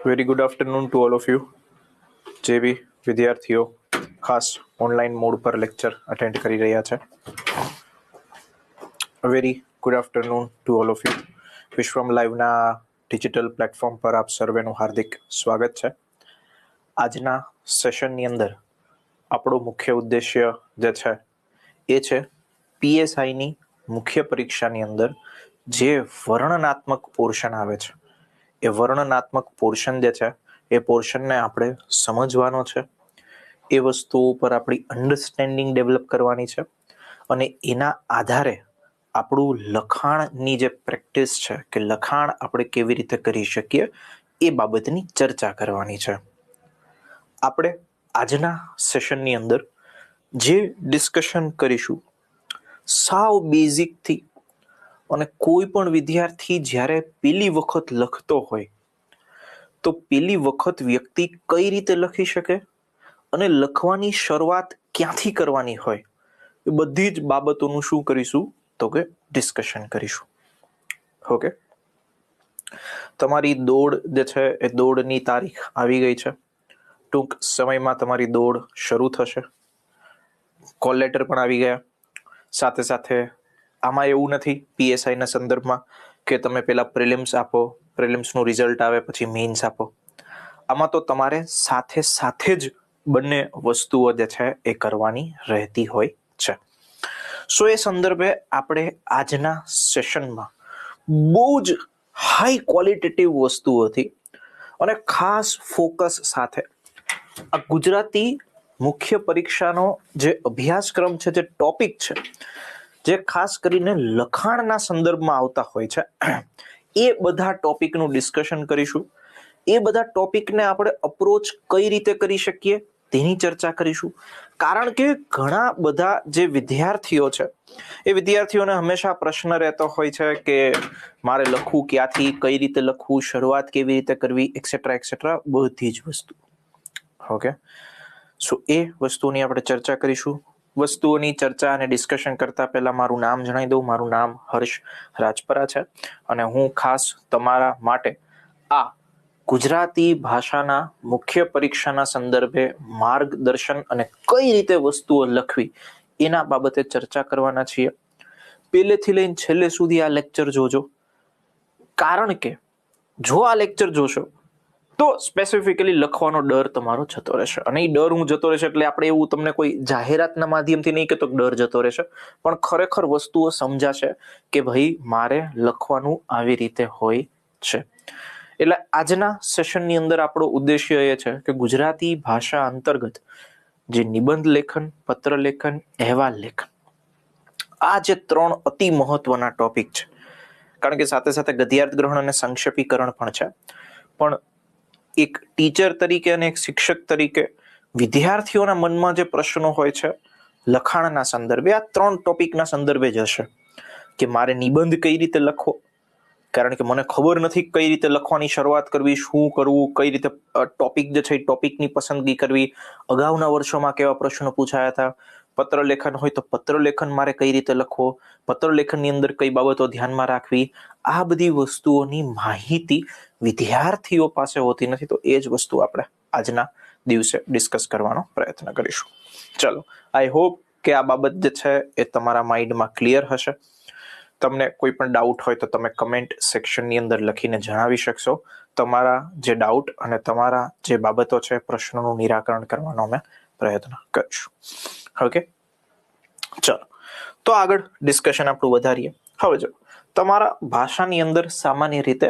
Very good afternoon to all of you. જે બી વિદ્યાર્થીઓ ખાસ ઓનલાઈન મોડ પર લેક્ચર અટેન્ડ કરી રહ્યા છે, very good afternoon to all of you. Vishwam લાઈવના ડિજિટલ પ્લેટફોર્મ પર આપ સર્વેનું હાર્દિક સ્વાગત છે. આજના સેશનની અંદર આપણો મુખ્ય ઉદ્દેશ્ય જે છે એ છે પીએસઆઈની મુખ્ય પરીક્ષાની અંદર જે વર્ણનાત્મક પોર્શન આવે છે એ વર્ણનાત્મક પોર્શન જે છે એ પોર્શનને આપણે સમજવાનો છે, એ વસ્તુઓ ઉપર આપણી અન્ડરસ્ટેન્ડિંગ ડેવલપ કરવાની છે અને એના આધારે આપણું લખાણની જે પ્રેક્ટિસ છે કે લખાણ આપણે કેવી રીતે કરી શકીએ એ બાબતની ચર્ચા કરવાની છે. આપણે આજના સેશનની અંદર જે ડિસ્કશન કરીશું સાવ બેઝિકથી, અને કોઈ પણ વિદ્યાર્થી જ્યારે પહેલી વખત લખતો હોય તો પહેલી વખત વ્યક્તિ કઈ રીતે લખી શકે અને લખવાની શરૂઆત ક્યાંથી કરવાની હોય એ બધી જ બાબતોનું શું કરીશું તો કે ડિસ્કશન કરીશું. ઓકે, તમારી દોડ જે છે એ દોડની તારીખ આવી ગઈ છે. ટૂંક સમયમાં તમારી દોડ શરૂ થશે. કોલ લેટર પણ આવી ગયા. સાથે સાથે આમાં એવું નથી પીએસઆઈના સંદર્ભમાં કે તમે પેલા પ્રિલિમ્સ આપો, પ્રિલિમ્સનું રિઝલ્ટ આવે પછી મેઇન્સ આપો. આમાં તો તમારે સાથે સાથે જ બંને વસ્તુઓ જે છે એ કરવાની રહેતી હોય છે. સો એ સંદર્ભે આપણે આજના સેશનમાં બહુ જ હાઈ ક્વોલિટેટિવ વસ્તુઓથી અને ખાસ ફોકસ સાથે આ ગુજરાતી મુખ્ય પરીક્ષાનો જે અભ્યાસક્રમ છે, જે ટોપિક છે, જે ખાસ કરીને લખાણના સંદર્ભમાં આવતા હોય છે, એ બધા ટોપિકનું ડિસ્કશન કરીશું. એ બધા ટોપિકને આપણે અપ્રોચ કઈ રીતે કરી શકીએ તેની ચર્ચા કરીશું. કારણ કે ઘણા બધા જે વિદ્યાર્થીઓ છે એ વિદ્યાર્થીઓને હંમેશા પ્રશ્ન રહેતો હોય છે કે મારે લખવું ક્યાંથી, કઈ રીતે લખવું, શરૂઆત કેવી રીતે કરવી, એક્સેટ્રા એક્સેટ્રા બધી જ વસ્તુ. ઓકે, સો એ વસ્તુની આપણે ચર્ચા કરીશું. વસ્તુઓની ચર્ચા અને ડિસ્કશન કરતા પહેલા મારું નામ જણાવી દઉં. મારું નામ હર્ષ રાજપરા છે અને હું ખાસ તમારા માટે આ ગુજરાતી ભાષાના મુખ્ય પરીક્ષાના સંદર્ભે માર્ગદર્શન અને કઈ રીતે વસ્તુઓ લખવી એના બાબતે ચર્ચા કરવાના છીએ. પહેલેથી લઈને છેલ્લે સુધી આ લેક્ચર જોજો, કારણ કે જો આ લેક્ચર જોશો તો સ્પેસિફિકલી લખવાનો ડર તમારો જતો રહેશે. અને એ ડર હું જતો રહેશે એટલે આપણે એવું તમને કોઈ જાહેરાતના માધ્યમથી નહીં કહેતો ડર જતો રહેશે, પણ ખરેખર વસ્તુઓ સમજાશે કે ભાઈ મારે લખવાનું આવી રીતે હોય છે. એટલે આજના સેશનની અંદર આપણો ઉદ્દેશ્ય એ છે કે ગુજરાતી ભાષા અંતર્ગત જે નિબંધ લેખન, પત્ર લેખન, અહેવાલ લેખન, આ જે ત્રણ અતિ મહત્વના ટોપિક છે, કારણ કે સાથે સાથે ગદ્યાર્થ ગ્રહણ અને સંક્ષેપીકરણ પણ છે, પણ એક ટીચર તરીકે અને એક શિક્ષક તરીકે વિદ્યાર્થીઓના મનમાં જે પ્રશ્નો હોય છે લખાણના સંદર્ભે, આ ત્રણ ટોપિકના સંદર્ભે જ હશે કે મારે નિબંધ કઈ રીતે લખવો, કારણ કે મને ખબર નથી કઈ રીતે લખવાની શરૂઆત કરવી, શું કરવું, કઈ રીતે ટોપિક જે છે એ ટોપિકની પસંદગી કરવી, અગાઉના વર્ષોમાં કેવા પ્રશ્નો પૂછાયા હતા. પત્ર લેખન હોય તો પત્ર લેખન મારે કઈ રીતે લખવો, પત્ર લેખનની અંદર કઈ બાબતો ધ્યાનમાં રાખવી, આ બધી વસ્તુઓની માહિતી વિદ્યાર્થીઓ પાસે હોતી નથી. તો એ જ વસ્તુ આપણે આજના દિવસે ડિસ્કસ કરવાનો પ્રયત્ન કરીશું. ચલો, આઈ હોપ કે આ બાબત જે છે એ તમારા માઇન્ડમાં ક્લિયર હશે. તમને કોઈ પણ ડાઉટ હોય તો તમે કમેન્ટ સેક્શનની અંદર લખીને જણાવી શકશો. તમારા જે ડાઉટ અને તમારા જે બાબતો છે પ્રશ્નોનું નિરાકરણ કરવાનો અમે પ્રયત્ન કરીશું. ઓકે, ચલો તો આગળ ડિસ્કશન આપણું વધારીએ. હવે જો તમારા ભાષાની અંદર સામાન્ય રીતે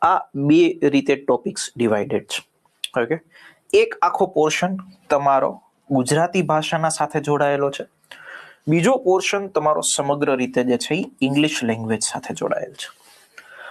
આ બે રીતે ટોપિક્સ ડિવાઇડેડ છે. ઓકે, એક આખો પોર્શન તમારો ગુજરાતી ભાષાના સાથે જોડાયેલો છે, બીજો પોર્શન તમારો સમગ્ર રીતે જે છે એ ઇંગ્લિશ લેંગ્વેજ સાથે જોડાયેલ છે.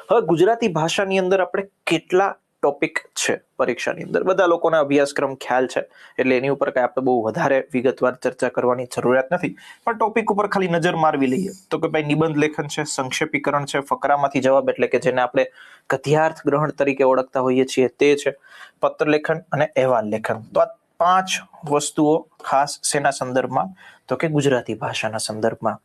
હવે ગુજરાતી ભાષાની અંદર આપણે કેટલા ટોપિક છે પરીક્ષાની અંદર, બધા લોકોને અભ્યાસક્રમ ખ્યાલ છે એટલે એની ઉપર કઈ આપણે બહુ વધારે વિગતવાર ચર્ચા કરવાની જરૂરિયાત નથી, પણ ટોપિક ઉપર ખાલી નજર મારવી લઈએ તો કે ભાઈ નિબંધ લેખન છે, સંક્ષેપીકરણ છે, ફકરામાંથી જવાબ એટલે કે જેને આપણે ગદ્યાર્થ ગ્રહણ તરીકે ઓળખતા હોઈએ છીએ તે છે, પત્ર લેખન અને અહેવાલ લેખન. તો આ પાંચ વસ્તુઓ ખાસ શેના સંદર્ભમાં તો કે ગુજરાતી ભાષાના સંદર્ભમાં.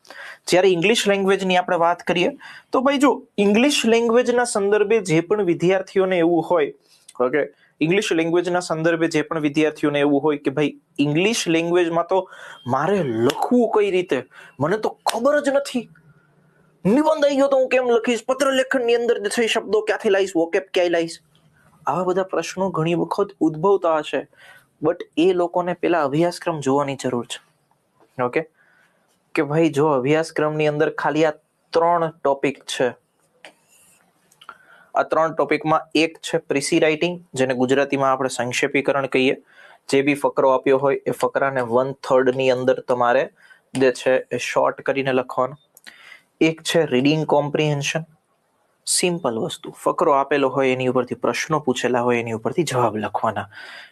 જ્યારે ઇંગ્લિશ લેંગ્વેજની આપણે વાત કરીએ તો ભાઈ જો ઇંગ્લિશ લેંગ્વેજના સંદર્ભે જે પણ વિદ્યાર્થીઓને એવું હોય ઓકે, ઇંગ્લિશ લેંગ્વેજના સંદર્ભે જે પણ વિદ્યાર્થીઓને એવું હોય કે ભાઈ ઇંગ્લિશ લેંગ્વેજમાં તો મારે લખવું કઈ રીતે, મને તો ખબર જ નથી, નિબંધ આવી ગયો તો હું કેમ લખીશ, પત્ર લેખનની અંદર જે છે શબ્દો ક્યાંથી લાવીશ, વોકેબ ક્યાંય લાવીશ, આવા બધા પ્રશ્નો ઘણી વખત ઉદ્ભવતા હશે. બટ એ લોકોને પેલા અભ્યાસક્રમ જોવાની જરૂર છે. ઓકે, કે ભાઈ જો અભ્યાસક્રમની અંદર ખાલી આ 3 ટોપિક છે, આ 3 ટોપિકમાં એક છે પ્રીસી રાઇટિંગ, જેને ગુજરાતીમાં આપણે સંક્ષેપીકરણ કહીએ. જે બી ફકરો આપ્યો હોય એ ફકરાને 1/3 ની અંદર તમારે જે છે એ શોર્ટ કરીને લખવાનો. એક છે રીડિંગ કોમ્પ્રિહેન્શન, સિમ્પલ વસ્તુ, ફકરો આપેલો હોય એની ઉપરથી પ્રશ્નો પૂછેલા હોય એની ઉપરથી જવાબ લખવાના,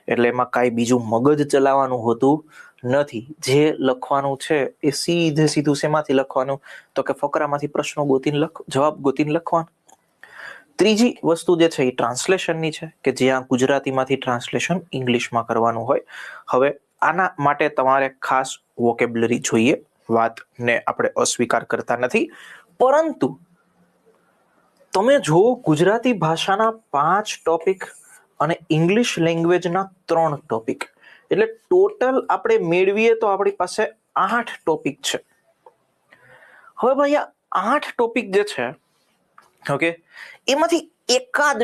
એટલે એમાં કાંઈ બીજું મગજ ચલાવવાનું હોતું નથી. જે લખવાનું છે એ સીધું શેમાંથી લખવાનું, તો કે ફકરામાંથી પ્રશ્નો ગોતીને જવાબ ગોતીને લખવાનું. ત્રીજી વસ્તુ જે છે એ ટ્રાન્સલેશનની છે, કે જ્યાં ગુજરાતીમાંથી ટ્રાન્સલેશન ઇંગ્લિશમાં કરવાનું હોય. હવે આના માટે તમારે ખાસ વોકેબ્યુલરી જોઈએ, વાતને આપણે અસ્વીકાર કરતા નથી, પરંતુ તમે જો ગુજરાતી ભાષાના 5 ટોપિક અને ઇંગ્લિશ લેંગ્વેજના 3 ટોપિક, એટલે ટોટલ આપણે મેળવીએ તો આપણી પાસે 8 ટોપિક છે. હવે ભાઈ આ 8 ટોપિક જે છે, ઓકે, એમાંથી એકાદ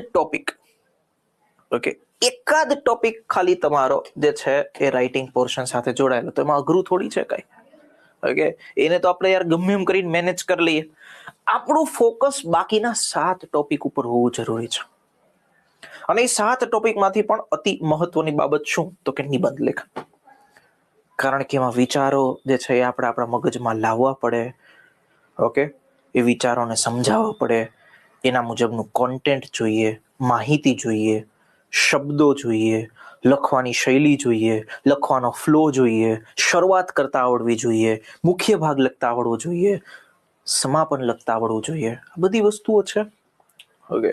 ટોપિક ખાલી તમારો જે છે એ રાઇટિંગ પોર્શન સાથે જોડાયેલો, તો એમાં અઘરું થોડી છે કાંઈ. ઓકે, એને તો આપણે યાર ગમે એમ કરીને મેનેજ કરી લઈએ. આપણું ફોકસ બાકીના 7 ટોપિક ઉપર હોવું જરૂરી છે. અને એ 7 ટોપિકમાંથી પણ અતિ મહત્વની બાબત શું, તો કે નિબંધ લેખન. કારણ કે એમાં વિચારો જે છે એ આપણે આપણા મગજમાં લાવવા પડે. ઓકે, એ વિચારોને સમજાવવા પડે, એના મુજબનું કોન્ટેન્ટ જોઈએ, માહિતી જોઈએ, શબ્દો જોઈએ, લખવાની શૈલી જોઈએ, લખવાનો ફ્લો જોઈએ, શરૂઆત કરતા આવડવી જોઈએ, મુખ્ય ભાગ લખતા આવડવો જોઈએ, સમાપન લખતા આવડવું જોઈએ. આ બધી વસ્તુઓ છે. ઓકે,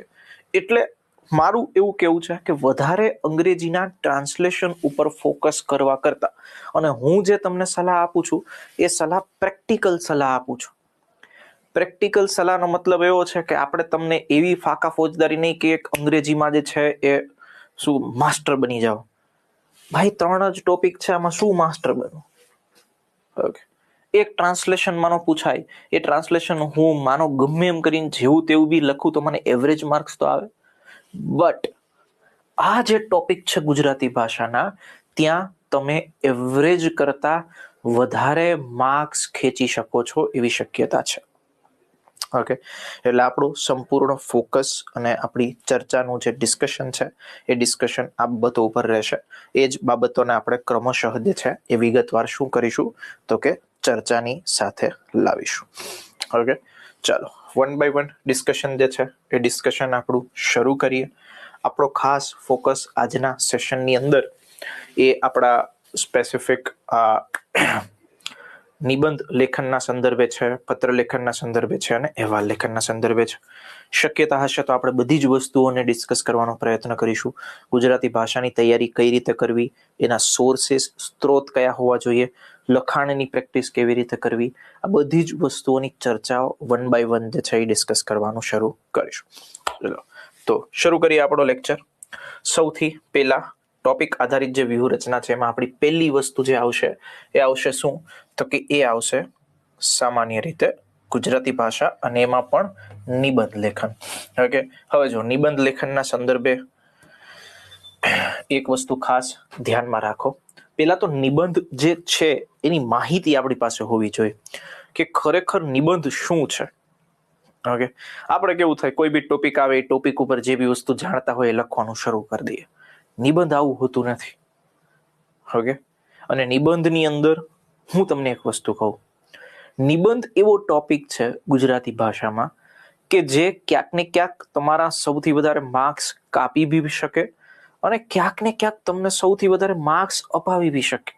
એટલે મારું એવું કેવું છે કે વધારે અંગ્રેજીના ટ્રાન્સલેશન ઉપર ફોકસ કરવા કરતા, અને હું જે તમને સલાહ આપું છું એ સલાહ પ્રેક્ટિકલ સલાહ આપું છું. પ્રેક્ટિકલ સલાહનો મતલબ એવો છે કે આપણે તમને એવી ફાકા ફોજદારી નહીં કે એક અંગ્રેજીમાં જે છે એ શું માસ્ટર બની જાઓ. ભાઈ 3 જ ટોપિક છે, આમાં શું માસ્ટર બનવું? ઓકે, એક ટ્રાન્સલેશન માનો પૂછાય, એ ટ્રાન્સલેશન હું માનો ગમે એમ કરીને જેવું તેવું બી લખું તો મને એવરેજ માર્ક્સ તો આવે. બટ આ જે ટોપિક છે ગુજરાતી ભાષાના, ત્યાં તમે એવરેજ કરતા વધારે માર્ક્સ ખેંચી શકો છો એવી શક્યતા છે. ઓકે, એટલે આપણું સંપૂર્ણ ફોકસ અને આપણી ચર્ચાનું જે ડિસ્કશન છે એ ડિસ્કશન આ બાબતો ઉપર રહેશે. એ જ બાબતોને આપણે ક્રમશઃ જે છે એ વિગતવાર શું કરીશું, તો કે ચર્ચાની સાથે લાવીશું. ઓકે, ચાલો 1 by 1 ડિસ્કશન જે છે એ ડિસ્કશન આપણું શરૂ કરીએ. આપણો ખાસ ફોકસ આજના સેશનની અંદર એ આપણા સ્પેસિફિક નિબંધ લેખનના સંદર્ભે છે, પત્ર લેખનના સંદર્ભે છે અને અહેવાલ લેખનના સંદર્ભે છે. શક્યતા હશે તો આપણે બધી જ વસ્તુઓને ડિસ્કસ કરવાનો પ્રયત્ન કરીશું. ગુજરાતી ભાષાની તૈયારી કઈ રીતે કરવી, એના સોર્સિસ, સ્ત્રોત કયા હોવા જોઈએ, લખાણની પ્રેક્ટિસ કેવી રીતે કરવી, આ બધી જ વસ્તુઓની ચર્ચાઓ 1 by 1 જે છે એ ડિસ્કસ કરવાનું શરૂ કરીશું. ચલો તો શરૂ કરીએ આપણો લેક્ચર. સૌથી પહેલા ટોપિક આધારિત જે વ્યૂહરચના છે એમાં આપણી પહેલી વસ્તુ જે આવશે એ આવશે શું, તો કે એ આવશે સામાન્ય રીતે ગુજરાતી ભાષા અને એમાં પણ નિબંધ લેખન. ઓકે, હવે જો નિબંધ લેખનના સંદર્ભે એક વસ્તુ ખાસ ધ્યાનમાં રાખો. પહેલા તો નિબંધ જે છે એની માહિતી આપણી પાસે હોવી જોઈએ કે ખરેખર નિબંધ શું છે. ઓકે, આપણે કેવું થાય, કોઈ બી ટોપિક આવે એ ટોપિક ઉપર જે બી વસ્તુ જાણતા હોય એ લખવાનું શરૂ કરી દઈએ. નિબંધ આવું હોતું નથી. ઓકે, અને નિબંધની અંદર હું તમને એક વસ્તુ કહું, નિબંધ એવો ટોપિક છે ગુજરાતી ભાષામાં કે જે ક્યાંક ને ક્યાંક તમારા સૌથી વધારે માર્ક્સ કાપી બી શકે અને ક્યાંક ને ક્યાંક તમને સૌથી વધારે માર્ક્સ અપાવી બી શકે.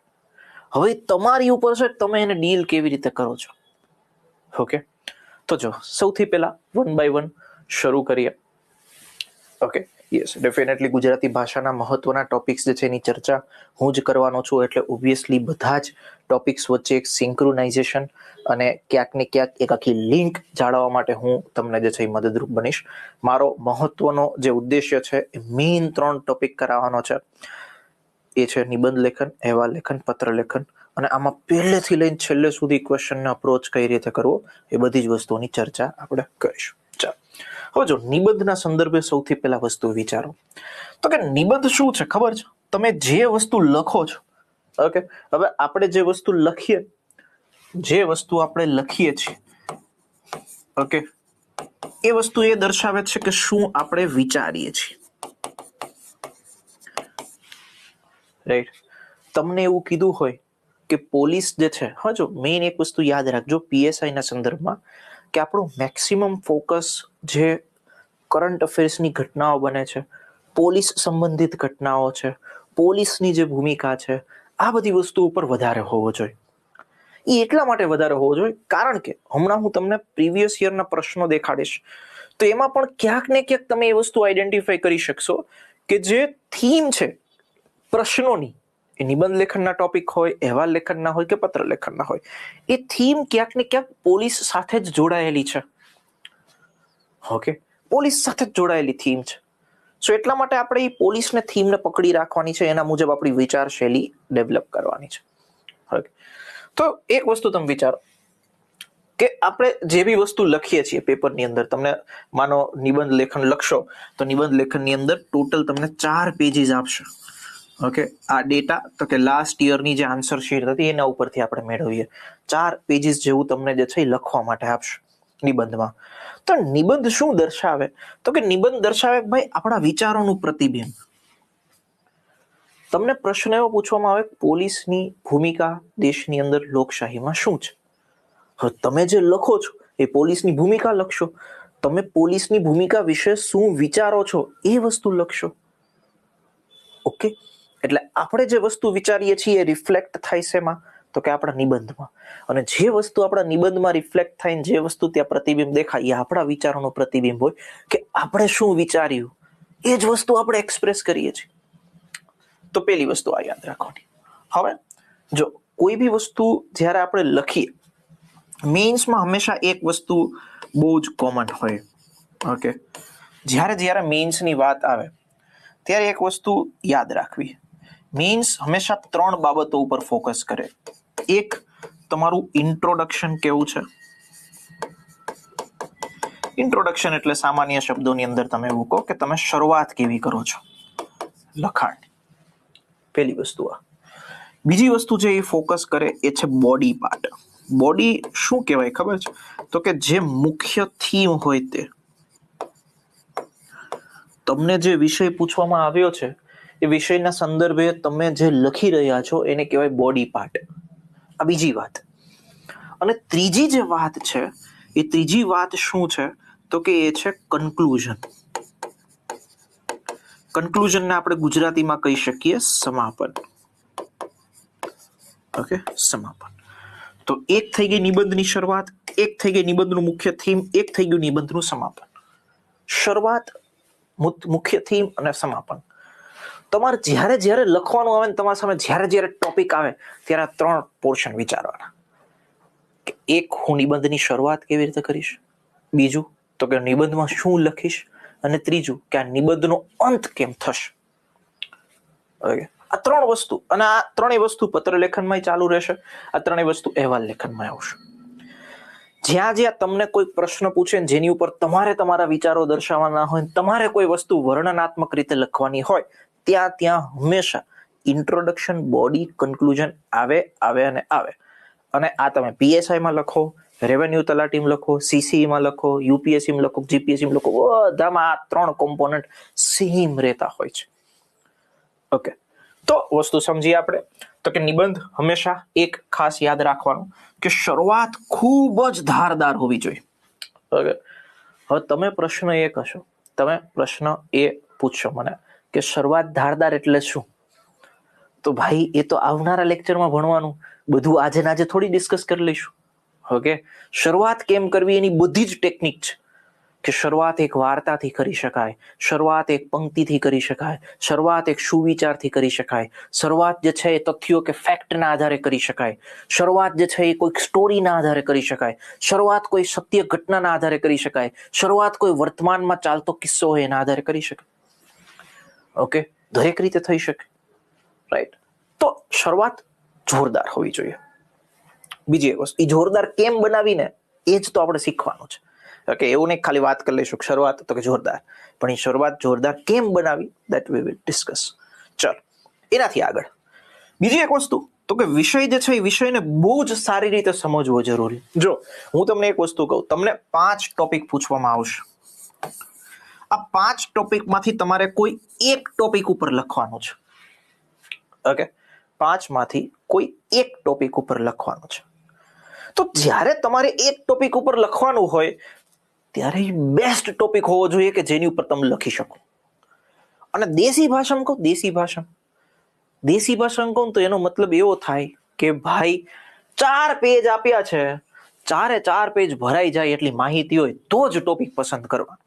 હવે તમારી ઉપર છે તમે એને ડીલ કેવી રીતે કરો છો. ઓકે, તો જો સૌથી પહેલા 1 by 1 શરૂ કરીએ. ઓકે, યસ, ડેફિનેટલી ગુજરાતી ભાષાના મહત્વના ટોપિક્સ જે છે એની ચર્ચા હું જ કરવાનો છું, એટલે ઓબ્વિયસલી બધા જ ટોપિક્સ વચ્ચે એક સિંક્રોનાઇઝેશન અને ક્યાંક ને ક્યાંક એક આખી લિંક જાળવવા માટે હું તમને જે છે એ મદદરૂપ બનીશ. મારો મહત્વનો જે ઉદ્દેશ્ય છે એ મેઇન 3 ટોપિક કરાવવાનો છે. એ છે નિબંધ લેખન, અહેવાલ લેખન, પત્ર લેખન, અને આમાં પહેલેથી લઈને છેલ્લે સુધી ક્વેશ્ચનને અપ્રોચ કઈ રીતે કરવો એ બધી જ વસ્તુઓની ચર્ચા આપણે કરીશું. ચાલો, હવે જો નિબંધના સંદર્ભે સૌથી પહેલા વસ્તુ વિચારો તો કે નિબંધ શું છે ખબર છે? તમે જે વસ્તુ લખો છો, ઓકે, હવે આપણે જે વસ્તુ લખીએ છીએ, ઓકે, એ વસ્તુ એ દર્શાવે છે કે શું આપણે વિચારીએ છીએ, રાઈટ? તમને એવું કીધું હોય કે પોલીસ જે છે, હા, જો મેઇન એક વસ્તુ યાદ રાખજો પીએસઆઈ ના સંદર્ભમાં કે આપણું મેક્સિમમ ફોકસ જે કરંટ અફેર્સની ઘટનાઓ બને છે, પોલીસ સંબંધિત ઘટનાઓ છે, પોલીસની જે ભૂમિકા છે, આ બધી વસ્તુ ઉપર વધારે હોવો જોઈએ. એ એટલા માટે વધારે હોવો જોઈએ કારણ કે હમણાં હું તમને પ્રીવિયસ યરના પ્રશ્નો દેખાડીશ તો એમાં પણ ક્યાંક ને ક્યાંક તમે એ વસ્તુ આઈડેન્ટિફાઈ કરી શકશો કે જે થીમ છે પ્રશ્નોની, એ નિબંધ લેખનના ટોપિક હોય, અહેવાલ લેખનના હોય કે પત્ર લેખનના હોય, એ થીમ ક્યાંક ને ક્યાંક પોલીસ સાથે જ જોડાયેલી છે. ઓકે, પોલીસ સાથે જ જોડાયેલી થીમ છે. સો એટલા માટે આપણે એ પોલીસને થીમને પકડી રાખવાની છે, એના મુજબ આપણી વિચારશૈલી ડેવલપ કરવાની છે. ઓકે, તો એક વસ્તુ તમે વિચારો કે આપણે જે બી વસ્તુ લખીએ છીએ પેપરની અંદર, તમને માનો નિબંધ લેખન લખશો તો નિબંધ લેખનની અંદર ટોટલ તમને 4 પેજીસ આપશે. ઓકે, આ ડેટા તો કે લાસ્ટ યરની જે આન્સર શીટ હતી એના ઉપરથી આપણે મેળવીએ. 4 પેજીસ જેવું તમને જે છે એ લખવા માટે આપશે નિબંધમાં. તો નિબંધ શું દર્શાવે? તો કે નિબંધ દર્શાવે ભાઈ આપણા વિચારોનું પ્રતિબિંબ. તમને પ્રશ્ન એવો પૂછવામાં આવે પોલીસની ભૂમિકા દેશની અંદર લોકશાહીમાં શું છે? હવે તમે જે લખો છો એ પોલીસની ભૂમિકા લખશો, તમે પોલીસની ભૂમિકા વિશે શું વિચારો છો એ વસ્તુ લખશો. ઓકે, એટલે આપણે જે વસ્તુ વિચારીએ છીએ એ રિફ્લેક્ટ થાય છે એમાં તો કે આપણા નિબંધમાં, અને જે વસ્તુ આપણા નિબંધમાં રિફ્લેક્ટ થાય ને જે વસ્તુ ત્યાં પ્રતિબિંબ દેખાય એ આપણા વિચારોનું પ્રતિબિંબ હોય કે આપણે શું વિચાર્યું એ જ વસ્તુ આપણે એક્સપ્રેસ કરીએ છીએ. તો પહેલી વસ્તુ આ યાદ રાખવાની. હવે જો કોઈ બી વસ્તુ જ્યારે આપણે લખીએ, મેઇન્સમાં હંમેશા એક વસ્તુ બહુ જ કોમન હોય. ઓકે, જ્યારે મેઇન્સની વાત આવે ત્યારે એક વસ્તુ યાદ રાખવી, મેઇન્સ હંમેશા 3 બાબતો ઉપર ફોકસ કરે. એક, તમારું ઇન્ટ્રોડક્શન કેવું છે. ઇન્ટ્રોડક્શન એટલે સામાન્ય શબ્દોની અંદર તમે એવું કહો કે તમે શરૂઆત કેવી કરો છો લખાણ. પહેલી વસ્તુ આ. બીજી વસ્તુ જે એ ફોકસ કરે એ છે બોડી પાર્ટ. બોડી શું કહેવાય ખબર છે? તો કે જે મુખ્ય થીમ હોય તે, તમને જે વિષય પૂછવામાં આવ્યો છે એ વિષયના સંદર્ભે તમે જે લખી રહ્યા છો એને કહેવાય બોડી પાર્ટ. આ બીજી વાત. અને ત્રીજી જે વાત છે એ ત્રીજી વાત શું છે તો કે એ છે કન્ક્લુઝન. કન્ક્લુઝનને આપણે ગુજરાતીમાં કહી શકીએ સમાપન. ઓકે, સમાપન. તો એક થઈ ગઈ નિબંધની શરૂઆત, એક થઈ ગઈ નિબંધનું મુખ્ય થીમ, એક થઈ ગયું નિબંધનું સમાપન. શરૂઆત, મુખ્ય થીમ અને સમાપન. તમારે જ્યારે લખવાનું આવે ને તમારા સામે જ્યારે ટોપિક આવે ત્યારે 3 પોર્શન વિચારવાના. એક, હું નિબંધની શરૂઆત કેવી રીતે કરીશ, બીજું તો કે નિબંધમાં શું લખીશ, અને ત્રીજું કે આ નિબંધનો અંત કેમ થશે. ઓકે, આ 3 વસ્તુ, અને આ 3 વસ્તુ પત્ર લેખનમાં ચાલુ રહેશે, આ 3 વસ્તુ અહેવાલ લેખનમાં આવશે. જ્યાં તમને કોઈ પ્રશ્ન પૂછે જેની ઉપર તમારે તમારા વિચારો દર્શાવવાના હોય, તમારે કોઈ વસ્તુ વર્ણનાત્મક રીતે લખવાની હોય, ત્યાં હંમેશા ઇન્ટ્રોડક્શન, બોડી, કન્ક્લુઝન આવે. અને આ તમે પીએસઆઈમાં લખો, રેવન્યુ તલાટીમાં લખો, સીસીઈમાં લખો, યુપીએસસીમાં લખો, જીપીએસસીમાં લખો, બધામાં આ 3 કોમ્પોનન્ટ સેમ રહેતા હોય છે. ઓકે, તો વસ્તુ સમજીએ આપણે તો કે નિબંધ હંમેશા એક ખાસ યાદ રાખવાનું કે શરૂઆત ખૂબ જ ધારદાર હોવી જોઈએ. ઓકે, હવે તમે પ્રશ્ન એ પૂછશો મને કે શરૂઆત ધારદાર એટલે શું? તો ભાઈ એ તો આવનારા લેક્ચરમાં ભણવાનું, બધું આજે થોડી ડિસ્કસ કરી લઈશું. ઓકે, શરૂઆત કેમ કરવી એની બધી જ ટેકનિક છે. કે શરૂઆત એક વાર્તાથી કરી શકાય, શરૂઆત એક પંક્તિથી કરી શકાય, શરૂઆત એક સુવિચારથી કરી શકાય, શરૂઆત જે છે એ તથ્યો કે ફેક્ટના આધારે કરી શકાય, શરૂઆત જે છે એ કોઈક સ્ટોરીના આધારે કરી શકાય, શરૂઆત કોઈ સત્ય ઘટનાના આધારે કરી શકાય, શરૂઆત કોઈ વર્તમાનમાં ચાલતો કિસ્સો હોય એના આધારે કરી શકાય. ઓકે, દરેક રીતે થઈ શકે. રાઈટ. તો શરૂઆત જોરદાર હોવી જોઈએ. બીજી એક વસ્તુ, એ જોરદાર કેમ બનાવીને એ જ તો આપણે શીખવાનું છે. ઓકે, એવું નહીં ખાલી વાત કરી લઈશું શરૂઆત તો કે જોરદાર, પણ એ શરૂઆત જોરદાર કેમ બનાવી દેટ વી વિલ ડિસ્કસ. ચાલો એનાથી આગળ બીજી એક વસ્તુ તો કે વિષય જે છે એ વિષયને બહુ જ સારી રીતે સમજવો જરૂરી. જો હું તમને એક વસ્તુ કહું, તમને 5 ટોપિક પૂછવામાં આવશે. આ 5 ટોપિકમાંથી તમારે કોઈ એક ટોપિક ઉપર લખવાનું છે. ઓકે, 5 માંથી કોઈ એક ટોપિક ઉપર લખવાનું છે. તો જ્યારે તમારે એક ટોપિક ઉપર લખવાનું હોય ત્યારે બેસ્ટ ટોપિક હોવો જોઈએ કે જેની ઉપર તમે લખી શકો. અને દેશી ભાષામાં કહું, દેશી ભાષામાં કહું તો એનો મતલબ એવો થાય કે ભાઈ 4 પેજ આપ્યા છે, 4 પેજ ભરાઈ જાય એટલી માહિતી હોય તો જ ટોપિક પસંદ કરવાનો.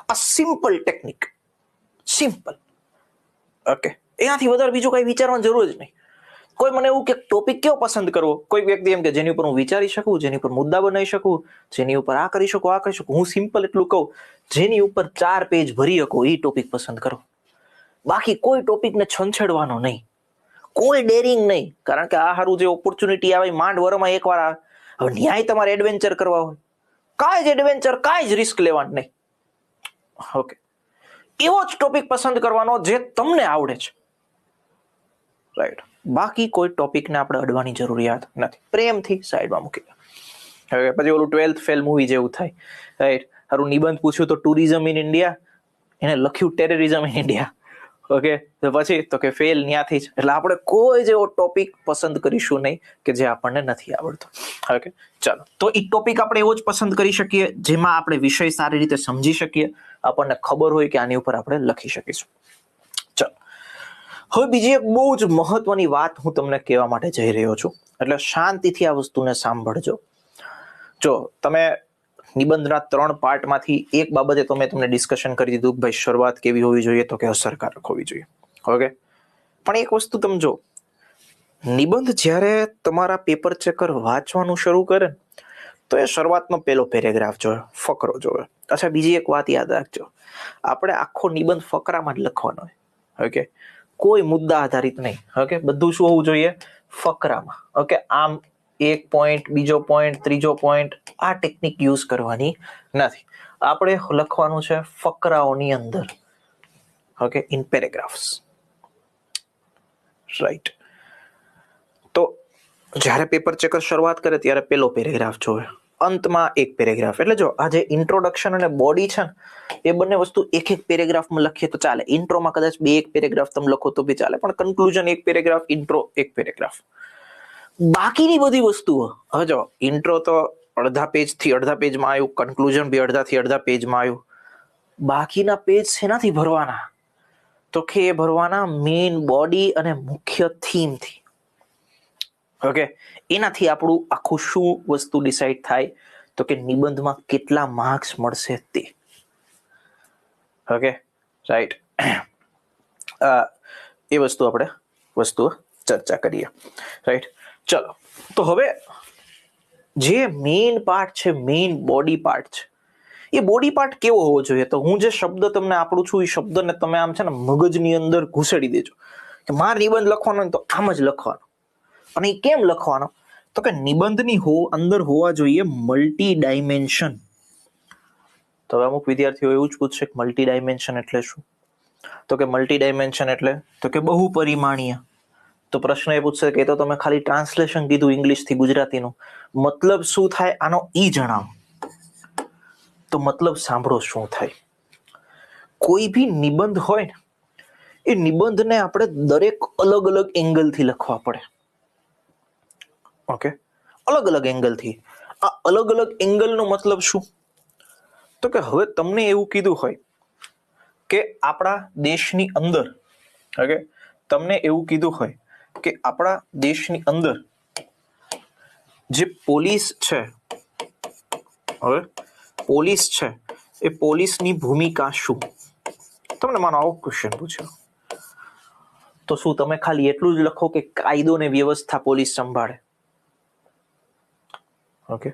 આ સિમ્પલ ટેકનિક, સિમ્પલ. ઓકે, એનાથી વધારે બીજું કઈ વિચારવાની જરૂર જ નહીં. કોઈ મને એવું કે ટોપિક કેવો પસંદ કરવો, કોઈ વ્યક્તિ એમ કે જેની ઉપર હું વિચારી શકું, જેની ઉપર મુદ્દા બનાવી શકું, જેની ઉપર આ કરી શકું, આ કરી શકું. હું સિમ્પલ એટલું કહું, જેની ઉપર 4 પેજ ભરી શકો એ ટોપિક પસંદ કરો. બાકી કોઈ ટોપિકને છંછેડવાનો નહીં, કોઈ ડેરિંગ નહીં. કારણ કે આ હારું જે ઓપોર્ચ્યુનિટી આવે માંડ વરમાં એકવાર આવે. હવે ન્યાય તમારે એડવેન્ચર કરવા હોય, કાંઈ જ એડવેન્ચર, કાંઈ જ રિસ્ક લેવાનું નહીં. ઓકે, એવો જ ટોપિક પસંદ કરવાનો જે તમને આવડે છે. રાઈટ. બાકી કોઈ ટોપિકને આપણે અડવાની જરૂરિયાત નથી. પ્રેમથી સાઈડમાં મૂકી દો. હવે પછી ઓલું 12th ફેલ મૂવી જેવું થાય. રાઈટ. હારું નિબંધ પૂછ્યું તો ટુરિઝમ ઇન ઇન્ડિયા, એને લખ્યું ટેરરિઝમ ઇન ઇન્ડિયા. ઓકે, તો પછી તો કે ફેલ ન્યાથી જ. એટલે આપણે કોઈ જેવો ટોપિક પસંદ કરીશું નહીં કે જે આપણને નથી આવડતો. ઓકે, ચાલો તો એ ટોપિક આપણે એવો જ પસંદ કરી શકીએ જેમાં આપણે વિષય સારી રીતે સમજી શકીએ, આપણને ખબર હોય કે આની ઉપર આપણે લખી શકીશું. ચાલો હવે બીજી એક બહુ જ મહત્વની વાત હું તમને કહેવા માટે જઈ રહ્યો છું, એટલે શાંતિથી આ વસ્તુને સાંભળજો. જો તમે નિબંધના 3 પાર્ટમાંથી એક બાબતે તો મેં તમને ડિસ્કશન કરી દીધું કે ભાઈ શરૂઆત કેવી હોવી જોઈએ, તો કે અસરકારક હોવી જોઈએ. ઓકે, પણ એક વસ્તુ તમે જો, નિબંધ જ્યારે તમારા પેપર ચેકર વાંચવાનું શરૂ કરે તો એ શરૂઆતનો પહેલો પેરેગ્રાફ જોવે, ફકરો જોવે. અચ્છા, બીજી એક વાત યાદ રાખજો, આપણે આખો નિબંધ ફકરામાં જ લખવાનો હોય. ઓકે, કોઈ મુદ્દા આધારિત નહીં. ઓકે, બધું શું હોવું જોઈએ? ફકરામાં. ઓકે, આમ એક પોઈન્ટ, બીજો પોઈન્ટ, ત્રીજો પોઈન્ટ, આ ટેકનિક યુઝ કરવાની નથી. આપણે લખવાનું છે ફકરાઓની અંદર. Okay, in paragraphs. રાઈટ. તો જ્યારે પેપર ચેકર શરૂઆત કરે ત્યારે પેલો પેરેગ્રાફ જોવે, અંતમાં એક પેરેગ્રાફ. એટલે જો આ જે ઇન્ટ્રોડક્શન અને બોડી છે ને, એ બંને વસ્તુ એક હવે લખીએ તો ચાલે. ઇન્ટ્રોમાં કદાચ 2 પેરેગ્રાફ તમે લખો તો બી ચાલે, પણ કન્ક્લુઝન 1 પેરેગ્રાફ, ઇન્ટ્રો 1 પેરેગ્રાફ. બાકીની બધી વસ્તુઓ, હવે જો ઇન્ટ્રો તો અડધા પેજથી અડધા પેજમાં આવ્યું, કન્ક્લુઝન બી અડધાથી અડધા પેજમાં આવ્યું. બાકીના પેજ શેનાથી ભરવાના? તો કે એ ભરવાના મેઇન બોડી અને મુખ્ય થીમથી. ઓકે, એનાથી આપણું આખું શું વસ્તુ ડિસાઈડ થાય તો કે નિબંધમાં કેટલા માર્ક્સ મળશે તે. Okay, right. એ વસ્તુઓ ચર્ચા કરીએ. રાઈટ. ચલો તો હવે જે મેઇન પાર્ટ છે, મેઇન બોડી પાર્ટ છે, એ બોડી પાર્ટ કેવો હોવો જોઈએ? તો હું જે શબ્દ તમને આપું છું એ શબ્દને તમે આમ છે ને મગજની અંદર ઘૂસેડી દેજો કે મારે નિબંધ લખવાનો તો આમ જ લખવાનો. અને એ કેમ લખવાનો? તો કે નિબંધની અંદર હોવા જોઈએ મલ્ટી ડાયમેન્શન. તો હવે અમુક વિદ્યાર્થીઓ એવું જ પૂછશે કે મલ્ટી ડાયમેન્શન એટલે શું? તો કે મલ્ટી ડાયમેન્શન એટલે તો કે બહુપરિમાણીય. તો પ્રશ્ન એ પૂછશે કે તો તમે ખાલી ટ્રાન્સલેશન કીધું ઇંગ્લિશથી ગુજરાતીનું, મતલબ શું થાય આનો ઈ જણાવો. તો મતલબ સાંભળો શું થાય. કોઈ બી નિબંધ હોય ને, એ નિબંધને આપણે દરેક અલગ અલગ એંગલથી લખવા પડે. ઓકે, અલગ અલગ એંગલથી. આ અલગ અલગ એંગલનો મતલબ શું? તો કે હવે તમને એવું કીધું હોય કે આપણા દેશની અંદર, ઓકે, તમને એવું કીધું હોય કે આપણા દેશની અંદર જે પોલીસ છે, હવે પોલીસ છે એ પોલીસની ભૂમિકા શું? તમને માનો આવો ક્વેશ્ચન પૂછ્યો તો શું તમે ખાલી એટલું જ લખો કે કાયદો ને વ્યવસ્થા પોલીસ સંભાળે? ઓકે,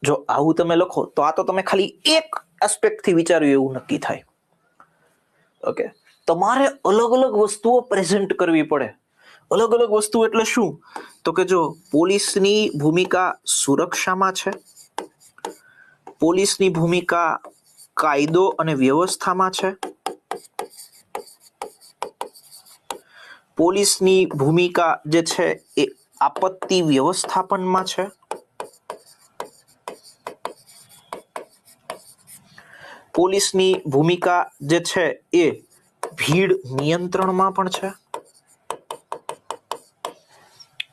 જો આવું તમે લખો તો આ તો તમે ખાલી એક એસ્પેક્ટ થી વિચાર્યું એવું નક્કી થાય. ઓકે, તમારે અલગ અલગ વસ્તુઓ પ્રેઝન્ટ કરવી પડે. અલગ અલગ વસ્તુ એટલે શું? તો કે જો પોલીસની ભૂમિકા સુરક્ષામાં છે, પોલીસની ભૂમિકા કાયદો અને વ્યવસ્થામાં છે, પોલીસની ભૂમિકા જે છે એ આપત્તિ વ્યવસ્થાપનમાં છે, પોલીસની ભૂમિકા જે છે એ ભીડ નિયંત્રણમાં પણ છે.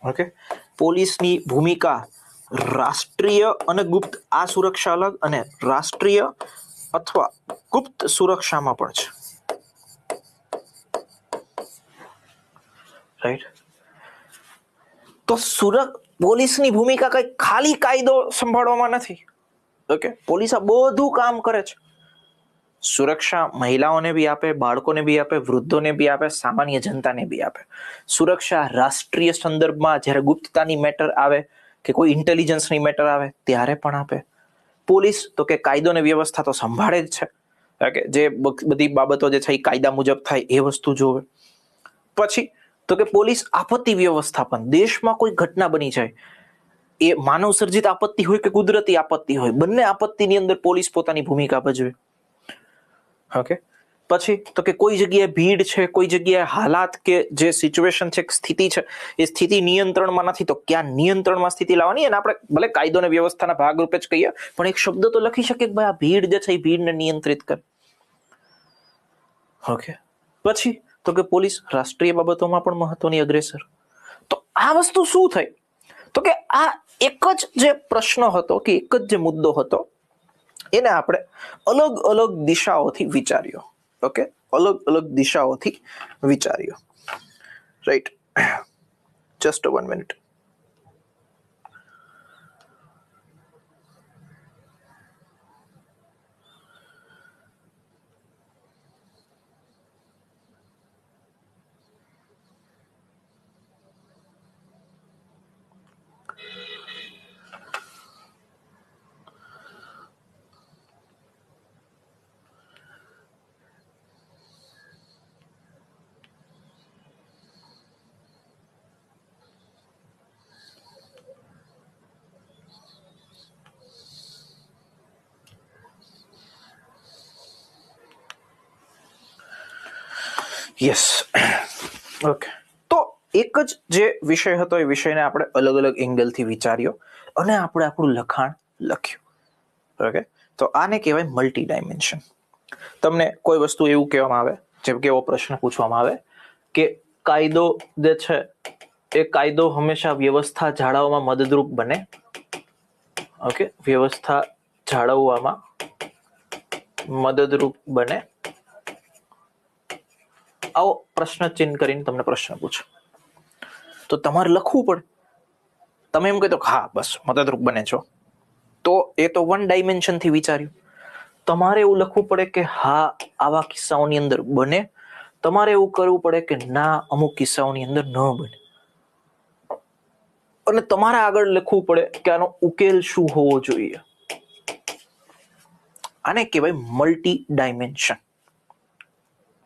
ઓકે, પોલીસની ભૂમિકા રાષ્ટ્રીય અને ગુપ્ત, આ સુરક્ષા અલગ, અને રાષ્ટ્રીય અથવા ગુપ્ત સુરક્ષામાં પણ છે. રાઈટ? તો પોલીસની ભૂમિકા કઈ ખાલી કાયદો સંભાળવામાં નથી. ઓકે, પોલીસ આ બધું કામ કરે છે. સુરક્ષા મહિલાઓને બી આપે, બાળકોને બી આપે, વૃદ્ધોને બી આપે, સામાન્ય જનતાને બી આપે. સુરક્ષા રાષ્ટ્રીય સંદર્ભમાં જ્યારે ગુપ્તતાની મેટર આવે કે કોઈ ઇન્ટેલિજન્સની મેટર આવે ત્યારે પણ આપે. પોલીસ તો કે કાયદો ને વ્યવસ્થા તો સંભાળે જ છે. ઓકે, જે બધી બાબતો જે છે એ કાયદા મુજબ થાય એ વસ્તુ જોવે. પછી તો કે પોલીસ આપત્તિ વ્યવસ્થાપન, દેશમાં કોઈ ઘટના બની જાય, એ માનવ સર્જિત આપત્તિ હોય કે કુદરતી આપત્તિ હોય, બંને આપત્તિની અંદર પોલીસ પોતાની ભૂમિકા ભજવે. ઓકે, પછી તો કે કોઈ જગ્યાએ ભીડ છે, કોઈ જગ્યાએ હાલાત કે જે સિચ્યુએશન છે, સ્થિતિ છે, એ સ્થિતિ નિયંત્રણમાં નથી, તો ક્યાં નિયંત્રણમાં સ્થિતિ લાવવાની? અને આપણે ભલે કાયદો અને વ્યવસ્થાના ભાગરૂપે જ કહીએ, પણ એક શબ્દ તો લખી શકીએ કે ભાઈ આ ભીડ જે છે એ ભીડને નિયંત્રિત કરે. ઓકે, પછી તો કે પોલીસ રાષ્ટ્રીય બાબતોમાં પણ મહત્વની અગ્રેસર. તો આ વસ્તુ શું થઈ? તો કે આ એક જ જે પ્રશ્ન હતો કે એક જ જે મુદ્દો હતો એને આપણે અલગ અલગ દિશાઓથી વિચાર્યો. ઓકે, અલગ અલગ દિશાઓથી વિચાર્યો. Right, just 1 minute. Yes, okay. તો એક જ જે વિષય હતો એ વિષયને આપણે અલગ અલગ એંગલથી વિચાર્યો અને આપણે આપણું લખાણ લખ્યું. ઓકે, તો આને કહેવાય મલ્ટી ડાયમેન્શન. તમને કોઈ વસ્તુ એવું કહેવામાં આવે, જેમ કે એવો પ્રશ્ન પૂછવામાં આવે કે કાયદો જે છે એ કાયદો હંમેશા વ્યવસ્થા જાળવવામાં મદદરૂપ બને. ઓકે, વ્યવસ્થા જાળવવામાં મદદરૂપ બને. આવો પ્રશ્ન ચિહ્ન કરીને તમને પ્રશ્ન પૂછો તો તમારે લખવું પડે. તમે એમ કહો હા બસ મદદરૂપ બને છો, તો એ તો 1 ડાયમેન્શન થી વિચાર્યું. તમારે એવું લખવું પડે કે હા આવા કિસ્સાઓની અંદર બને. તમારે એવું કરવું પડે કે ના અમુક કિસ્સાઓની અંદર ન બને. અને તમારે આગળ લખવું પડે કે આનો ઉકેલ શું હોવો જોઈએ. આને કહેવાય મલ્ટી ડાયમેન્શન.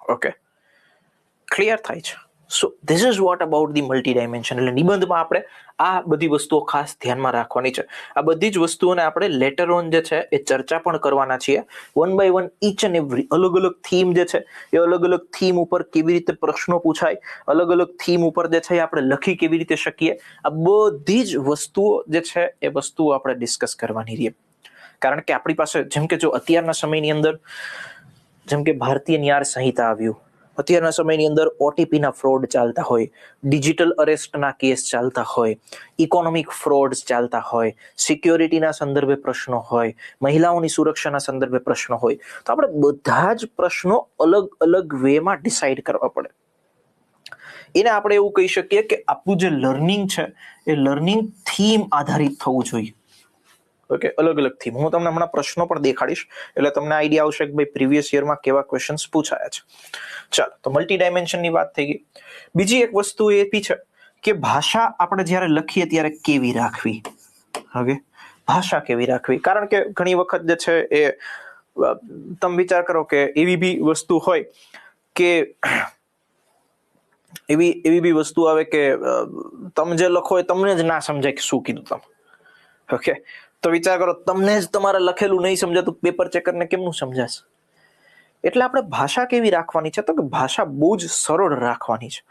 ઓકે, ક્લિયર થાય છે? So this is what about the multi dimension. એટલે નિબંધમાં આપણે આ બધી વસ્તુઓ ખાસ ધ્યાનમાં રાખવાની છે. આ બધી જ વસ્તુઓને આપણે લેટર ઓન જે છે એ ચર્ચા પણ કરવાના છીએ. 1 by 1 ઈચ એન્ડ એવરી અલગ અલગ થીમ જે છે એ અલગ અલગ થીમ ઉપર કેવી રીતે પ્રશ્નો પૂછાય, અલગ અલગ થીમ ઉપર જે છે એ આપણે લખી કેવી રીતે શકીએ, આ બધી જ વસ્તુઓ જે છે એ વસ્તુઓ આપણે ડિસ્કસ કરવાની રહી. કારણ કે આપણી પાસે જેમ કે જો અત્યારના સમયની અંદર જેમ કે ભારતીય ન્યાય સંહિતા આવ્યું, અત્યારના સમયની અંદર ઓટીપીના ફ્રોડ ચાલતા હોય, ડિજિટલ અરેસ્ટના કેસ ચાલતા હોય, ઇકોનોમિક ફ્રોડ્સ ચાલતા હોય, સિક્યોરિટીના સંદર્ભે પ્રશ્નો હોય, મહિલાઓની સુરક્ષાના સંદર્ભે પ્રશ્નો હોય, તો આપણે બધા જ પ્રશ્નો અલગ અલગ વેમાં ડિસાઈડ કરવા પડે. એને આપણે એવું કહી શકીએ કે આપણું જે લર્નિંગ છે એ લર્નિંગ થીમ આધારિત થવું જોઈએ. ઓકે, અલગ અલગ થીમ. હું તમને હમણાં પ્રશ્નો પણ દેખાડીશ એટલે તમને આઈડિયા આવશે કે ભાઈ પ્રીવિયસ યરમાં કેવા ક્વેશ્ચન્સ પૂછાયા છે. ચાલો, તો મલ્ટી ડાયમેન્શનની વાત થઈ ગઈ. બીજી એક વસ્તુ એ બી છે કે ભાષા આપણે જ્યારે લખીએ ત્યારે કેવી રાખવી. ઓકે, ભાષા કેવી રાખવી, કારણ કે ઘણી વખત જે છે એ તમે વિચાર કરો કે એવી બી વસ્તુ હોય કે એવી બી વસ્તુ આવે કે તમે જે લખો એ તમને જ ના સમજાય કે શું કીધું તમે. ઓકે, તો વિચાર કરો તમને જ તમારે લખેલું નહીં સમજાતું, પેપર ચેકરને કેમનું સમજાશે? એટલે આપણે ભાષા કેવી રાખવાની છે, તો કે ભાષા બહુ જ સરળ રાખવાની છે.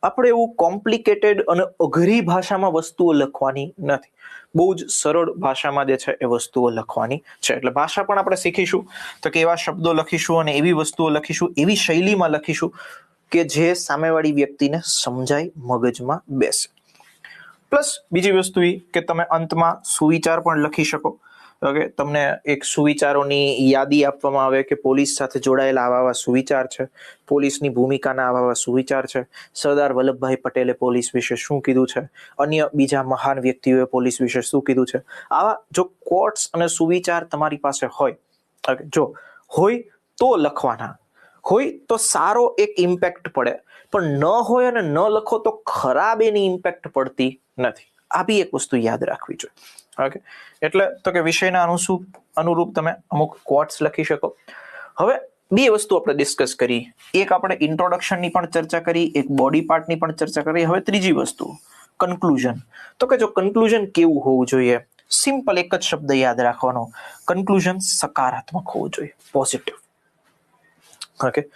આપણે એવું કોમ્પ્લિકેટેડ અને અઘરી ભાષામાં વસ્તુઓ લખવાની નથી. બહુ જ સરળ ભાષામાં જે છે એ વસ્તુઓ લખવાની છે. એટલે ભાષા પણ આપણે શીખીશું તો કે એવા શબ્દો લખીશું અને એવી વસ્તુઓ લખીશું, એવી શૈલીમાં લખીશું કે જે સામેવાળી વ્યક્તિને સમજાય, મગજમાં બેસે. પ્લસ બીજી વસ્તુ એ કે તમે અંતમાં સુવિચાર પણ લખી શકો. ઓકે, તમને એક સુવિચારોની યાદી આપવામાં આવે કે પોલીસ સાથે જોડાયેલા આવા સુવિચાર છે, પોલીસની ભૂમિકાના આવા સુવિચાર છે, સરદાર વલ્લભભાઈ પટેલે પોલીસ વિશે શું કીધું છે, અન્ય બીજા મહાન વ્યક્તિઓએ પોલીસ વિશે શું કીધું છે. આવા જો કોટ્સ અને સુવિચાર તમારી પાસે હોય, ઓકે, જો હોય તો લખવાના, હોય તો સારો એક ઇમ્પેક્ટ પડે, પણ ન હોય અને ન લખો તો ખરાબ એની ઇમ્પેક્ટ પડતી નથી. આ બી એક વસ્તુ યાદ રાખવી જોઈએ. ઓકે, એટલે તો કે વિષયના અનુરૂપ તમે અમુક કોટ્સ લખી શકો. હવે બે વસ્તુ આપણે ડિસ્કસ કરી. એક આપણે ઇન્ટ્રોડક્શનની પણ ચર્ચા કરી, એક બોડી પાર્ટની પણ ચર્ચા કરી. હવે ત્રીજી વસ્તુ કન્ક્લુઝન. તો કે જો કન્ક્લુઝન કેવું હોવું જોઈએ, સિમ્પલ એક જ શબ્દ યાદ રાખવાનો, કન્ક્લુઝન સકારાત્મક હોવું જોઈએ, પોઝિટિવ. ઓકે,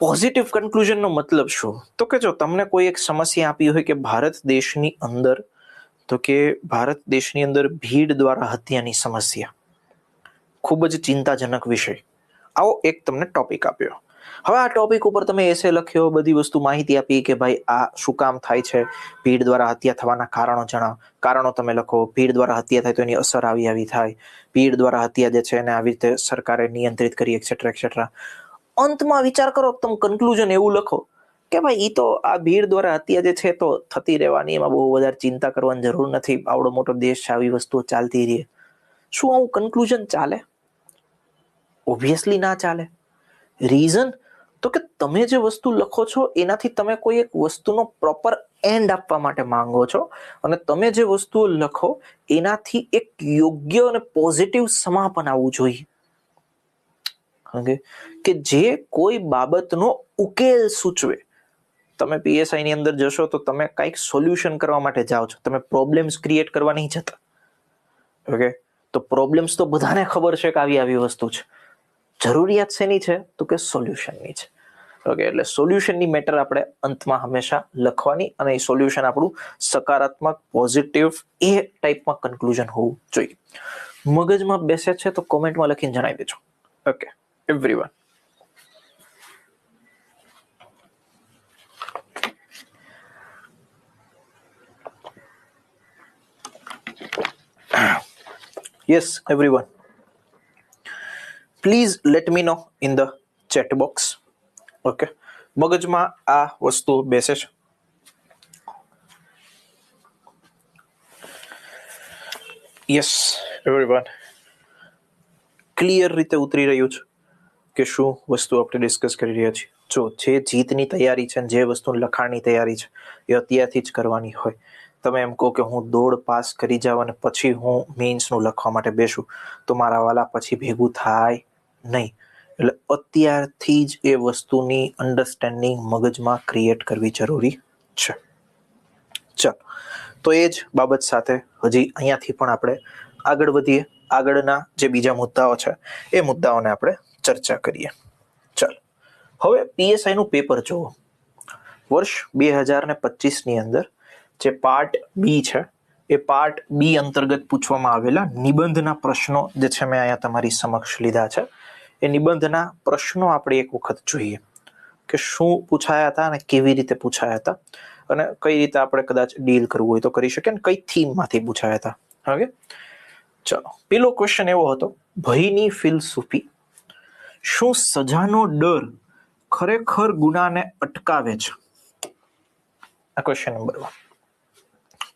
પોઝિટિવ કન્ક્લુઝનનો મતલબ શું? તો કે જો તમને કોઈ એક સમસ્યા આપી હોય કે ભારત દેશની અંદર, તો કે ભારત દેશની અંદર ભીડ દ્વારા હત્યાની સમસ્યા ખૂબ જ ચિંતાજનક વિષય, આવો એક તમને ટોપિક આપ્યો. હવે આ ટોપિક ઉપર તમે એસે લખ્યો, બધી વસ્તુ માહિતી આપી કે ભાઈ આ શું કામ થાય છે, ભીડ દ્વારા હત્યા થવાના કારણો જણાવો. કારણો તમે લખો, ભીડ દ્વારા હત્યા થાય તો એની અસર આવી થાય, ભીડ દ્વારા હત્યા જે છે એને આવી રીતે સરકારે નિયંત્રિત કરી, એક્સેટ્રા એક્સેટ્રા. અંતમાં વિચાર કરો, તમે કન્ક્લુઝન એવું લખો કે ભાઈ એ તો આ ભીડ દ્વારા હત્યા જે છે તો થતી રહેવાની, એમાં બહુ વધારે ચિંતા કરવાની જરૂર નથી, આવડો મોટો દેશ છે, આવી વસ્તુઓ ચાલતી રહે. શું આવું કન્ક્લુઝન ચાલે? ઓબ્વિયસલી ના ચાલે. રીઝન તો કે તમે જે વસ્તુ લખો છો એનાથી તમે કોઈ એક વસ્તુનો પ્રોપર એન્ડ આપવા માટે માંગો છો, અને તમે જે વસ્તુઓ લખો એનાથી એક યોગ્ય અને પોઝિટિવ સમાપન આવવું જોઈએ. ઓકે, કે જે કોઈ બાબતનો ઉકેલ સૂચવે. તમે પીએસઆઈ ની અંદર જશો તો તમે કંઈક સોલ્યુશન કરવા માટે જાઓ છો, તમે પ્રોબ્લેમ્સ ક્રિએટ કરવા નહીં જતા. ઓકે, તો પ્રોબ્લેમ્સ તો બધાને ખબર છે કે આવી વસ્તુ છે, જરૂરિયાત શેની છે તો કે સોલ્યુશનની છે. ઓકે, એટલે સોલ્યુશનની મેટર આપણે અંતમાં હંમેશા લખવાની, અને એ સોલ્યુશન આપણું સકારાત્મક, પોઝિટિવ એ ટાઈપમાં કન્ક્લુઝન હોવું જોઈએ. મગજમાં બેસે છે તો કોમેન્ટમાં લખીને જણાવી દેજો. Okay, everyone. Yes, everyone. Please let me know in the chat box. Okay. મગજમાં આ વસ્તુ બેસે છે? Yes, everyone. ક્લિયર રીતે ઉતરી રહ્યું છે કે શું વસ્તુ આપણે ડિસ્કસ કરી રહ્યા છીએ? જો જે જીતની તૈયારી છે, જે વસ્તુ લખાણની તૈયારી છે, એ અત્યારથી જ કરવાની હોય. તમે એમ કહો કે હું દોડ પાસ કરી જાઉં અને પછી હું મેઇન્સનું લખવા માટે બેસું, તો મારા વાલા પછી ભેગું થાય નહીં. એટલે અત્યારથી જ એ વસ્તુની અન્ડરસ્ટેન્ડિંગ મગજમાં ક્રિએટ કરવી જરૂરી છે. ચાલો, તો એ જ બાબત સાથે હજી અહીંયાથી પણ આપણે આગળ વધીએ. આગળના જે બીજા મુદ્દાઓ છે એ મુદ્દાઓને આપણે ચર્ચા કરીએ. ચાલો, હવે પીએસઆઈ નું પેપર જુઓ. વર્ષ 2025 અંદર જે પાર્ટ બી છે, એ પાર્ટ બી અંતર્ગત પૂછવામાં આવેલા નિબંધના પ્રશ્નો જે છે મેં અહીંયા તમારી સમક્ષ લીધા છે. એ નિબંધના પ્રશ્નો આપણે એક વખત જોઈએ કે શું પૂછાયા હતા અને કેવી રીતે પૂછાયા હતા, અને કઈ રીતે આપણે કદાચ ડીલ કરવું હોય તો કરી શકીએ, અને કઈ થીમમાંથી પૂછાયા હતા. ઓકે, ચલો, પેલો ક્વેશ્ચન એવો હતો, ભયની ફિલસૂફી. શું સજાનો ડર ખરેખર ગુનાને અટકાવે છે? આ ક્વેશ્ચન નંબર 1.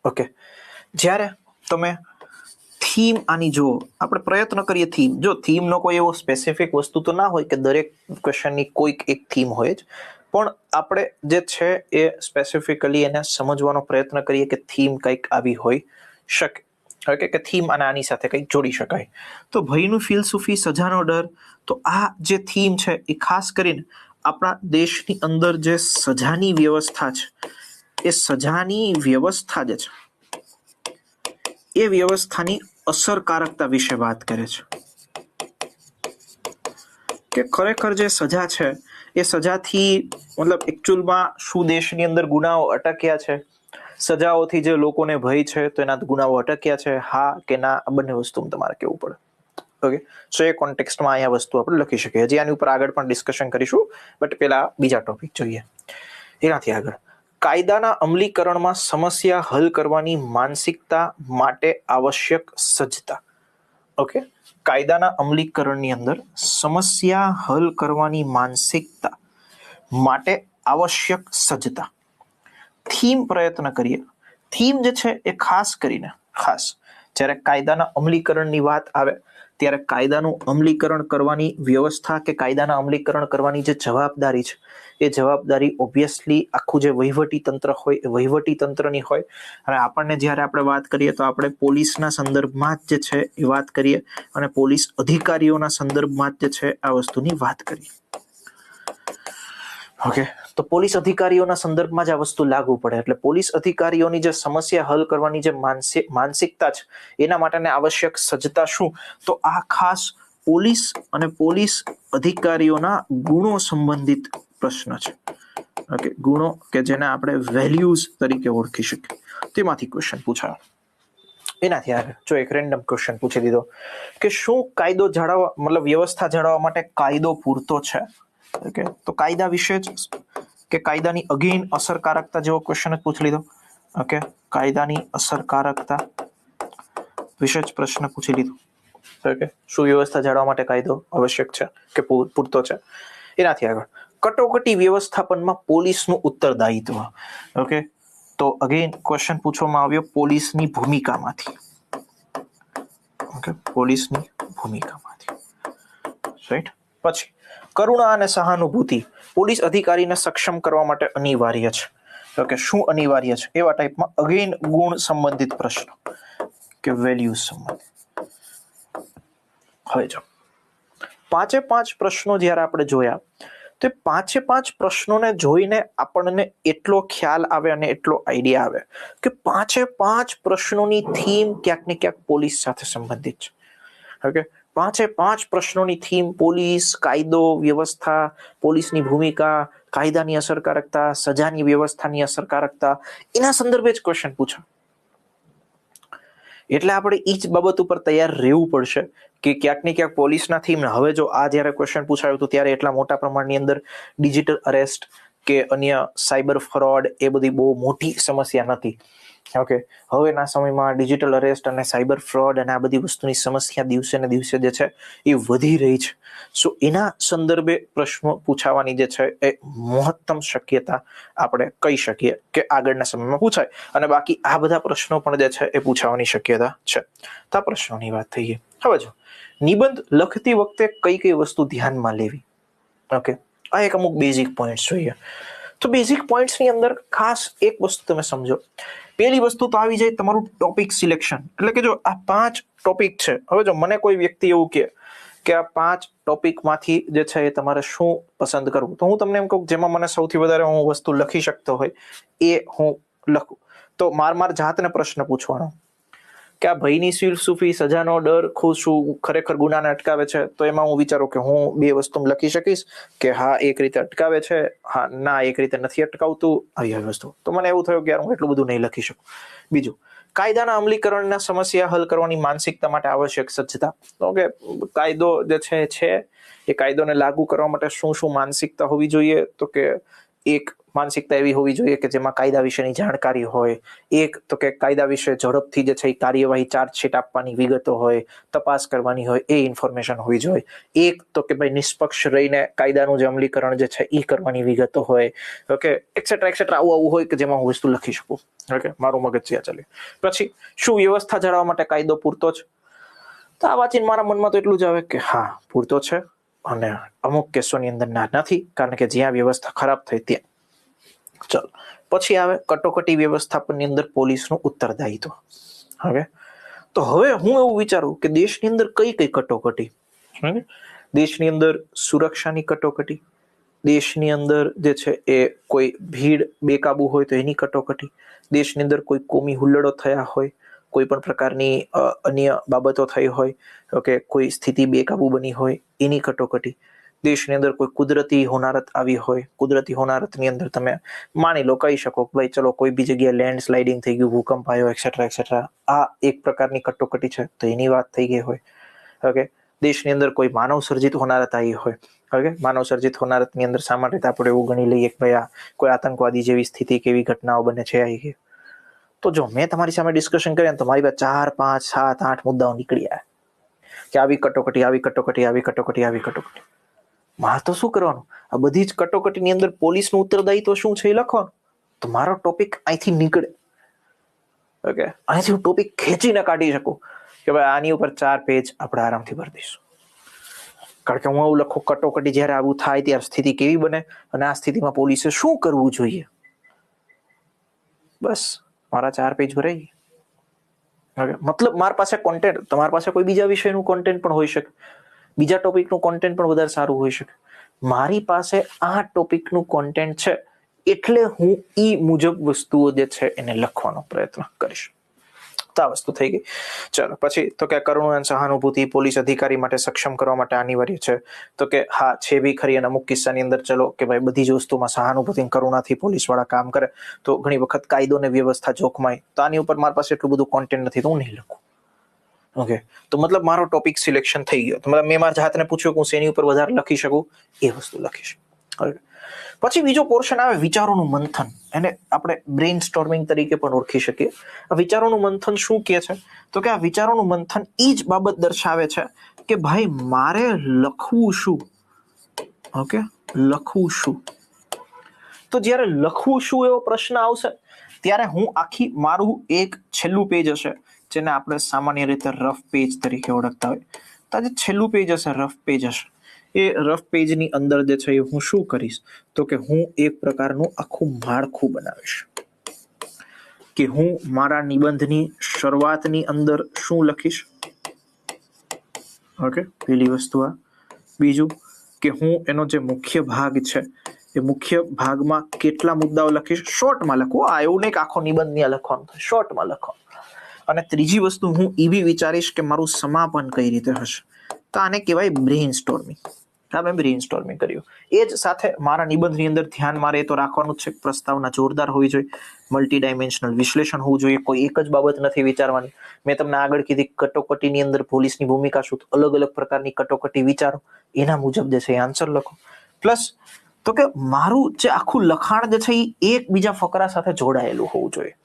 ઓકે, જ્યારે તમે થીમ આની જો આપણે પ્રયત્ન કરીએ થીમનો કોઈ એવો સ્પેસિફિક વસ્તુ તો ના હોય કે દરેક ક્વેશ્ચનની કોઈક એક થીમ હોય જ, પણ આપણે જે છે એ સ્પેસિફિકલી એને સમજવાનો પ્રયત્ન કરીએ કે થીમ કંઈક આવી હોઈ શકે. ઓકે, કે થીમ અને આની સાથે કંઈક જોડી શકાય. તો ભયનું ફિલસૂફી, સજાનો ડર, તો આ જે થીમ છે એ ખાસ કરીને આપણા દેશની અંદર જે સજાની વ્યવસ્થા છે એ સજાની વ્યવસ્થા જે છે એ વ્યવસ્થાની અસરકારકતા વિશે વાત કરે છે. કે ખરેખર જે સજા છે એ સજાથી મતલબ એકચ્યુઅલમાં શું દેશની અંદર ગુનાઓ અટક્યા છે, સજાઓથી જે લોકોને ભય છે તો એના ગુનાઓ અટક્યા છે, હા કે ના, આ બંને વસ્તુ તમારે કહેવું પડે. ઓકે, સો એ કોન્ટેક્સ્ટમાં અહીંયા વસ્તુ આપણે લખી શકીએ. હજી આની ઉપર આગળ પણ ડિસ્કશન કરીશું, બટ પેલા બીજા ટોપિક જોઈએ. એનાથી આગળ કાયદાના અમલીકરણમાં સમસ્યા હલ કરવાની માનસિકતા માટે આવશ્યક સજ્જતા. ઓકે, કાયદાના અમલીકરણની અંદર સમસ્યા હલ કરવાની માનસિકતા માટે આવશ્યક સજ્જતા. થીમ પ્રયત્ન કરીએ. થીમ જે છે એ ખાસ જ્યારે કાયદાના અમલીકરણની વાત આવે ત્યારે કાયદાનું અમલીકરણ કરવાની વ્યવસ્થા કે કાયદાના અમલીકરણ કરવાની જે જવાબદારી છે એ જવાબદારી ઓબ્વિયસલી આખું જે વહીવટી તંત્ર હોય એ વહીવટી તંત્રની હોય. અને આપણને જ્યારે આપણે વાત કરીએ તો આપણે પોલીસના સંદર્ભમાં જ જે છે એ વાત કરીએ અને પોલીસ અધિકારીઓના સંદર્ભમાં જ જે છે આ વસ્તુની વાત કરીએ. ઓકે, તો પોલીસ અધિકારીઓના સંદર્ભમાં જ આ વસ્તુ લાગુ પડે. એટલે પોલીસ અધિકારીઓની જે સમસ્યા હલ કરવાની જે માનસિકતા છે એના માટેને આવશ્યક સજ્જતા શું, તો આ ખાસ પોલીસ અને પોલીસ અધિકારીઓના ગુણો સંબંધિત પ્રશ્ન છે. ઓકે, ગુણો કે જેને આપણે વેલ્યુઝ તરીકે ઓળખી શકીએ, તેમાંથી ક્વેશ્ચન પૂછાય. એનાથી આગળ જો એક રેન્ડમ ક્વેશ્ચન પૂછી દીધો કે શું કાયદો જાળવવા મતલબ વ્યવસ્થા જાળવવા માટે કાયદો પૂરતો છે. ઓકે, તો કાયદા વિશે જ કે કાયદાની અગેન અસરકારકતા જેવો ક્વેશ્ચન જ પૂછી લીધો. ઓકે, કાયદાની અસરકારકતા વિશે જ પ્રશ્ન પૂછી લીધો. ઓકે, શું વ્યવસ્થા જાળવવા માટે કાયદો આવશ્યક છે કે પૂરતો છે. એનાથી આગળ કટોકટી વ્યવસ્થાપનમાં પોલીસનું ઉત્તરદાયિત્વ. ઓકે, તો અગેન ક્વેશ્ચન પૂછવામાં આવ્યો પોલીસની ભૂમિકામાંથી. ઓકે, પોલીસની ભૂમિકામાંથી. રાઈટ. પછી કરુણા અને સહાનુભૂતિ પોલીસ અધિકારીને સક્ષમ કરવા માટે અનિવાર્ય છે. ઓકે, શું અનિવાર્ય છે એવા ટાઈપમાં અગેન ગુણ સંબંધિત પ્રશ્નો કે વેલ્યુઝ સંબંધિત. હવે જો 5 પ્રશ્નો જ્યારે આપણે જોયા તો 5 પ્રશ્નોને જોઈને આપણને એટલો ખ્યાલ આવે અને એટલો આઈડિયા આવે કે 5 પ્રશ્નોની થીમ ક્યાંક ને ક્યાંક પોલીસ સાથે સંબંધિત છે. ઓકે, 5 પ્રશ્નોની થીમ પોલીસ, કાયદો, વ્યવસ્થા, પોલીસની ભૂમિકા, કાયદાની અસરકારકતા, સજાની વ્યવસ્થાની અસરકારકતા, એના સંદર્ભે જ ક્વેશ્ચન પૂછો. એટલે આપણે એ જ બાબત ઉપર તૈયાર રહેવું પડશે કે ક્યાંક ને ક્યાંક પોલીસના થીમ. હવે જો આ જ્યારે ક્વેશ્ચન પૂછાયું હતું ત્યારે એટલા મોટા પ્રમાણની અંદર ડિજિટલ અરેસ્ટ કે અન્ય સાયબર ફ્રોડ એ બધી બહુ મોટી સમસ્યા નથી. ઓકે, હવેના સમયમાં ડિજિટલ અરેસ્ટ અને સાયબર ફ્રોડ અને આ બધી વસ્તુની સમસ્યા દિવસે ને દિવસે જે છે એ વધી રહી છે. સો એના સંદર્ભે પ્રશ્નો પૂછાવાની જે છે એ મહત્તમ શક્યતા આપણે કહી શકીએ કે આગળના સમયમાં પૂછાય. અને બાકી આ બધા પ્રશ્નો પણ જે છે એ પૂછાવાની શક્યતા છે. તો આ પ્રશ્નોની વાત થઈ ગઈ. હવે જો નિબંધ લખતી વખતે કઈ વસ્તુ ધ્યાનમાં લેવી. ઓકે, આ એક અમુક બેઝિક પોઈન્ટ્સ જોઈએ. તો બેઝિક પોઈન્ટ્સની અંદર ખાસ એક વસ્તુ તમે સમજો. પહેલી વસ્તુ તો આવી જાય તમારું ટોપિક સિલેક્શન. એટલે કે જો આ 5 ટોપિક છે, હવે જો મને કોઈ વ્યક્તિ એવું કે આ 5 ટોપિકમાંથી જે છે એ તમારે શું પસંદ કરવું, તો હું તમને એમ કહું જેમાં મને સૌથી વધારે હું વસ્તુ લખી શકતો હોય એ હું લખું. તો માર જાતને પ્રશ્ન પૂછવાનો કે આ ભયની ફિલસૂફી, સજાનો ડર, શું ખરેખર ગુનાને અટકાવે છે, તો એમાં હું વિચારું કે હું 2 વસ્તુ લખી શકીશ કે હા એક રીતે અટકાવે છે, હા ના એક રીતે નથી અટકાવતું, આવી વસ્તુ. તો મને એવું થયું કે યાર હું એટલું બધું નહીં લખી શકું. બીજું, કાયદાના અમલીકરણના સમસ્યા હલ કરવાની માનસિકતા માટે આવશ્યક સજ્જતા. ઓકે, કાયદો જે છે એ કાયદોને લાગુ કરવા માટે શું માનસિકતા હોવી જોઈએ, તો કે એક માનસિકતા એવી હોવી જોઈએ કે જેમાં કાયદા વિશેની જાણકારી હોય. એક તો કે કાયદા વિશે ઝડપથી જે છે એ કાર્યવાહી, ચાર્જશીટ આપવાની વિગતો હોય, તપાસ કરવાની હોય, એ ઇન્ફોર્મેશન હોવી જોઈએ. એક તો કે ભાઈ નિષ્પક્ષ રહીને કાયદાનું જે અમલીકરણ જે છે એ કરવાની વિગતો હોય. ઓકે, એક્સેટ્રા આવું હોય કે જેમાં હું વસ્તુ લખી શકું. ઓકે, મારું મગજ ત્યાં ચાલે. પછી શું વ્યવસ્થા જાળવવા માટે કાયદો પૂરતો જ? તો આ વાંચીને મારા મનમાં તો એટલું જ આવે કે હા પૂરતો છે, અને અમુક કેસોની અંદર ના નથી, કારણ કે જ્યાં વ્યવસ્થા ખરાબ થઈ ત્યાં. ચલો પછી આવે કટોકટી વ્યવસ્થાપનની અંદર પોલીસનું ઉત્તરદાયિત્વ. તો હવે હું એવું વિચારું કે દેશની અંદર કઈ કઈ કટોકટી, દેશની અંદર સુરક્ષાની કટોકટી, દેશની અંદર જે છે એ કોઈ ભીડ બેકાબુ હોય તો એની કટોકટી, દેશની અંદર કોઈ કોમી હુલ્લડો થયા હોય, કોઈ પણ પ્રકારની અન્ય બાબતો થઈ હોય, ઓકે, કોઈ સ્થિતિ બેકાબુ બની હોય એની કટોકટી, દેશની અંદર કોઈ કુદરતી હોનારત આવી હોય, કુદરતી હોનારતની અંદર તમે માની લો કહી શકો કે ભાઈ ચલો કોઈ બી જગ્યાએ લેન્ડસ્લાઇડિંગ થઈ ગયું, ભૂકંપ આવ્યો, એક્સેટ્રા એક્સેટ્રા, આ એક પ્રકારની કટોકટી છે તો એની વાત થઈ ગઈ હોય. ઓકે, દેશની અંદર કોઈ માનવ સર્જિત હોનારત આવી હોય. ઓકે, માનવ સર્જિત હોનારતની અંદર સામાન્ય રીતે આપણે એવું ગણી લઈએ કે ભાઈ આ કોઈ આતંકવાદી જેવી સ્થિતિ કેવી ઘટનાઓ બને છે આવી ગઈ. તો જો મેં તમારી સામે ડિસ્કશન કર્યા તો મારી પાસે 4, 5, 7, 8 મુદ્દાઓ નીકળી આવ્યા કે આવી કટોકટી, આવી કટોકટી, આવી કટોકટી, આવી કટોકટી. મારે તો શું કરવાનું? આ બધી જ કટોકટીની અંદર પોલીસનું ઉત્તરદાયિત્વ શું છે એ લખવાનું. તો મારો ટોપિક અહીંથી નીકળે. ઓકે, અહીંથી હું ટોપિક ખેંચીને કાઢી શકું કે ભાઈ આની ઉપર 4 પેજ આપણે આરામથી ભરી દઈશું. કારણ કે હું એવું લખું કટોકટી જ્યારે આવું થાય ત્યારે સ્થિતિ કેવી બને અને આ સ્થિતિમાં પોલીસે શું કરવું જોઈએ. બસ મારા 4 પેજ ભરાઈ. ઓકે, મતલબ મારી પાસે કોન્ટેન્ટ, તમારી પાસે કોઈ બીજા વિષયનું કોન્ટેન્ટ પણ હોઈ શકે, બીજા ટોપિકનું કોન્ટેન્ટ પણ વધારે સારું હોઈ શકે. મારી પાસે આ ટોપિકનું કોન્ટેન્ટ છે એટલે હું ઈ મુજબ વસ્તુઓ જે છે એને લખવાનો પ્રયત્ન કરીશ. તો આ વસ્તુ થઈ ગઈ. ચલો પછી તો કે કરુણા અને સહાનુભૂતિ પોલીસ અધિકારી માટે સક્ષમ કરવા માટે અનિવાર્ય છે. તો કે હા છે બી ખરી, અને અમુક કિસ્સાની અંદર ચલો કે ભાઈ બધી જ વસ્તુમાં સહાનુભૂતિ કરુણાથી પોલીસ વાળા કામ કરે તો ઘણી વખત કાયદો ને વ્યવસ્થા જોખમાય. તો આની ઉપર મારી પાસે એટલું બધું કોન્ટેન્ટ નથી તો હું નહીં લખું. ઓકે, તો મતલબ મારો ટોપિક સિલેક્શન થઈ ગયો. તો મતલબ મેં મારા જાતને પૂછ્યું કે હું શેની ઉપર વધારે લખી શકું, એ વસ્તુ લખીશ. પછી બીજો પોર્શન આવે વિચારોનું મંથન. એને આપણે બ્રેઇન સ્ટોર્મિંગ તરીકે પણ ઓળખી શકીએ. આ વિચારોનું મંથન શું કહે છે? તો કે આ વિચારોનું મંથન એ જ બાબત દર્શાવે છે કે ભાઈ મારે લખવું શું. ઓકે, લખવું શું. તો જ્યારે લખવું શું એવો પ્રશ્ન આવશે ત્યારે હું આખી મારું એક છેલ્લું પેજ હશે જેને આપણે સામાન્ય રીતે રફ પેજ તરીકે ઓળખતા હોય. તો આજે છેલ્લું પેજ હશે, રફ પેજ હશે. એ રફ પેજની અંદર જે છે એ હું શું કરીશ તો કે હું એક પ્રકારનું આખું માળખું બનાવીશ કે હું મારા નિબંધની શરૂઆતની અંદર શું લખીશ. ઓકે, પહેલી વસ્તુ આ. બીજું કે હું એનો જે મુખ્ય ભાગ છે એ મુખ્ય ભાગમાં કેટલા મુદ્દાઓ લખીશ, શોર્ટમાં લખું. એવું નહીં કે આખો નિબંધ ત્યાં લખવાનું, શોર્ટમાં લખવાનું. અને ત્રીજી વસ્તુ હું એ બી વિચારીશ કે મારું સમાપન કઈ રીતે હશે. તો આને કહેવાય બ્રેઇન સ્ટોર્મિંગ. હા, મેં બ્રેઇન સ્ટોર્મિંગ કર્યું. એ જ સાથે મારા નિબંધની અંદર ધ્યાન મારે તો રાખવાનું જ છે, પ્રસ્તાવના જોરદાર હોવી જોઈએ, મલ્ટી ડાયમેન્શનલ વિશ્લેષણ હોવું જોઈએ, કોઈ એક જ બાબત નથી વિચારવાની. મેં તમને આગળ કીધી કટોકટીની અંદર પોલીસની ભૂમિકા શું, અલગ અલગ પ્રકારની કટોકટી વિચારો, એના મુજબ જે છે એ આન્સર લખો. પ્લસ તો કે મારું જે આખું લખાણ જે છે એ એકબીજા ફકરા સાથે જોડાયેલું હોવું જોઈએ.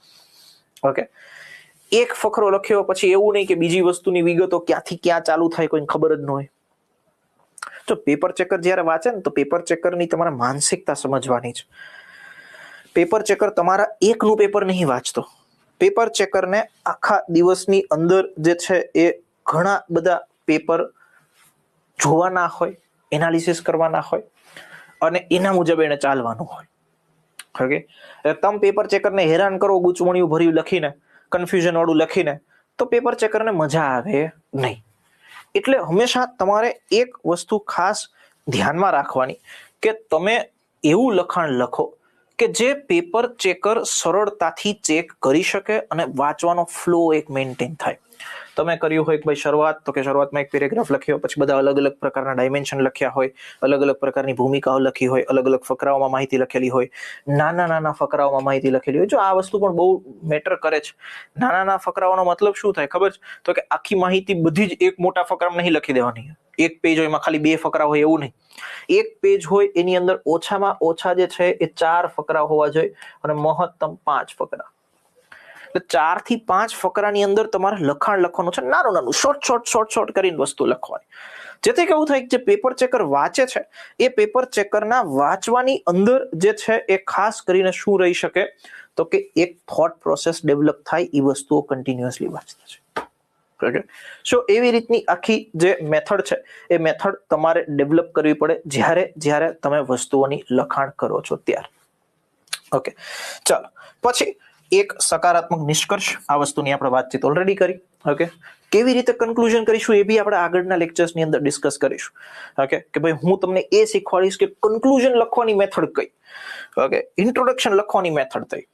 ઓકે, એક ફકરો લખ્યો પછી એવું નહીં કે બીજી વસ્તુની વિગતો ક્યાંથી ક્યાં ચાલુ થાય કોઈને ખબર જ ન હોય. જો પેપર ચેકર જ્યારે વાંચે ને તો પેપર ચેકરની તમારે માનસિકતા સમજવાની છે. પેપર ચેકર તમારા એકનું પેપર નહીં વાંચતો. પેપર ચેકરને આખા દિવસની અંદર જે છે એ ઘણા બધા પેપર જોવાના હોય, એનાલિસિસ કરવાના હોય અને એના મુજબ એને ચાલવાનું હોય. ઓકે, તમે પેપર ચેકરને હેરાન કરો ગૂંચવણિયું ભર્યું લખીને, કન્ફ્યુઝન વાળું લખીને, તો પેપર ચેકરને મજા આવે નહીં. એટલે હંમેશા તમારે એક વસ્તુ ખાસ ધ્યાનમાં રાખવાની કે તમે એવું લખાણ લખો કે જે પેપર ચેકર સરળતાથી ચેક કરી શકે અને વાંચવાનો ફ્લો એક મેન્ટેન થાય. તમે કર્યું હોય કે ભાઈ શરૂઆત, તો કે શરૂઆતમાં એક પેરેગ્રાફ લખ્યો, પછી બધા અલગ અલગ પ્રકારના ડાયમેન્શન લખ્યા હોય, અલગ અલગ પ્રકારની ભૂમિકાઓ લખી હોય, અલગ અલગ ફકરાઓમાં માહિતી લખેલી હોય, નાના નાના ફકરાઓમાં માહિતી લખેલી હોય. જો આ વસ્તુ પણ બહુ મેટર કરે છે. નાના નાના ફકરાઓનો મતલબ શું થાય ખબર છે? તો કે આખી માહિતી બધી જ એક મોટા ફકરામાં નહીં લખી દેવાની. એક પેજ હોય એમાં ખાલી 2 ફકરા હોય એવું નહીં. એક પેજ હોય એની અંદર ઓછામાં ઓછા જે છે એ 4 ફકરા હોવા જોઈએ અને મહત્તમ 5 ફકરા. 4 થી 5 ફકરાની અંદર તમારે લખાણ લખવાનું છે, નાનું નાનું શોર્ટ કરીને વસ્તુ લખવાની. જેથી કેવું થાય કે જે પેપર ચેકર વાંચે છે એ પેપર ચેકરના વાંચવાની અંદર જે છે એ ખાસ કરીને શું રહી શકે તો કે એક થોટ પ્રોસેસ ડેવલપ થાય, એ વસ્તુઓ કન્ટિન્યુઅસલી વાંચતા છે. ઓકે, સો એવી રીતની આખી જે મેથડ છે એ મેથડ તમારે ડેવલપ કરવી પડે જ્યારે તમે વસ્તુઓની લખાણ કરો છો ત્યારે. ઓકે, ચાલો પછી એક સકારાત્મક નિષ્કર્ષ, આ વસ્તુની આપણે વાતચીત ઓલરેડી કરી. ઓકે, કેવી રીતે કન્ક્લુઝન કરીશું એ બી આપણે આગળના લેક્ચર્સની અંદર ડિસ્કસ કરીશું. ઓકે, કે ભાઈ હું તમને એ શીખવાડીશ કે કન્ક્લુઝન લખવાની મેથડ કઈ, ઓકે, ઇન્ટ્રોડક્શન લખવાની મેથડ કઈ.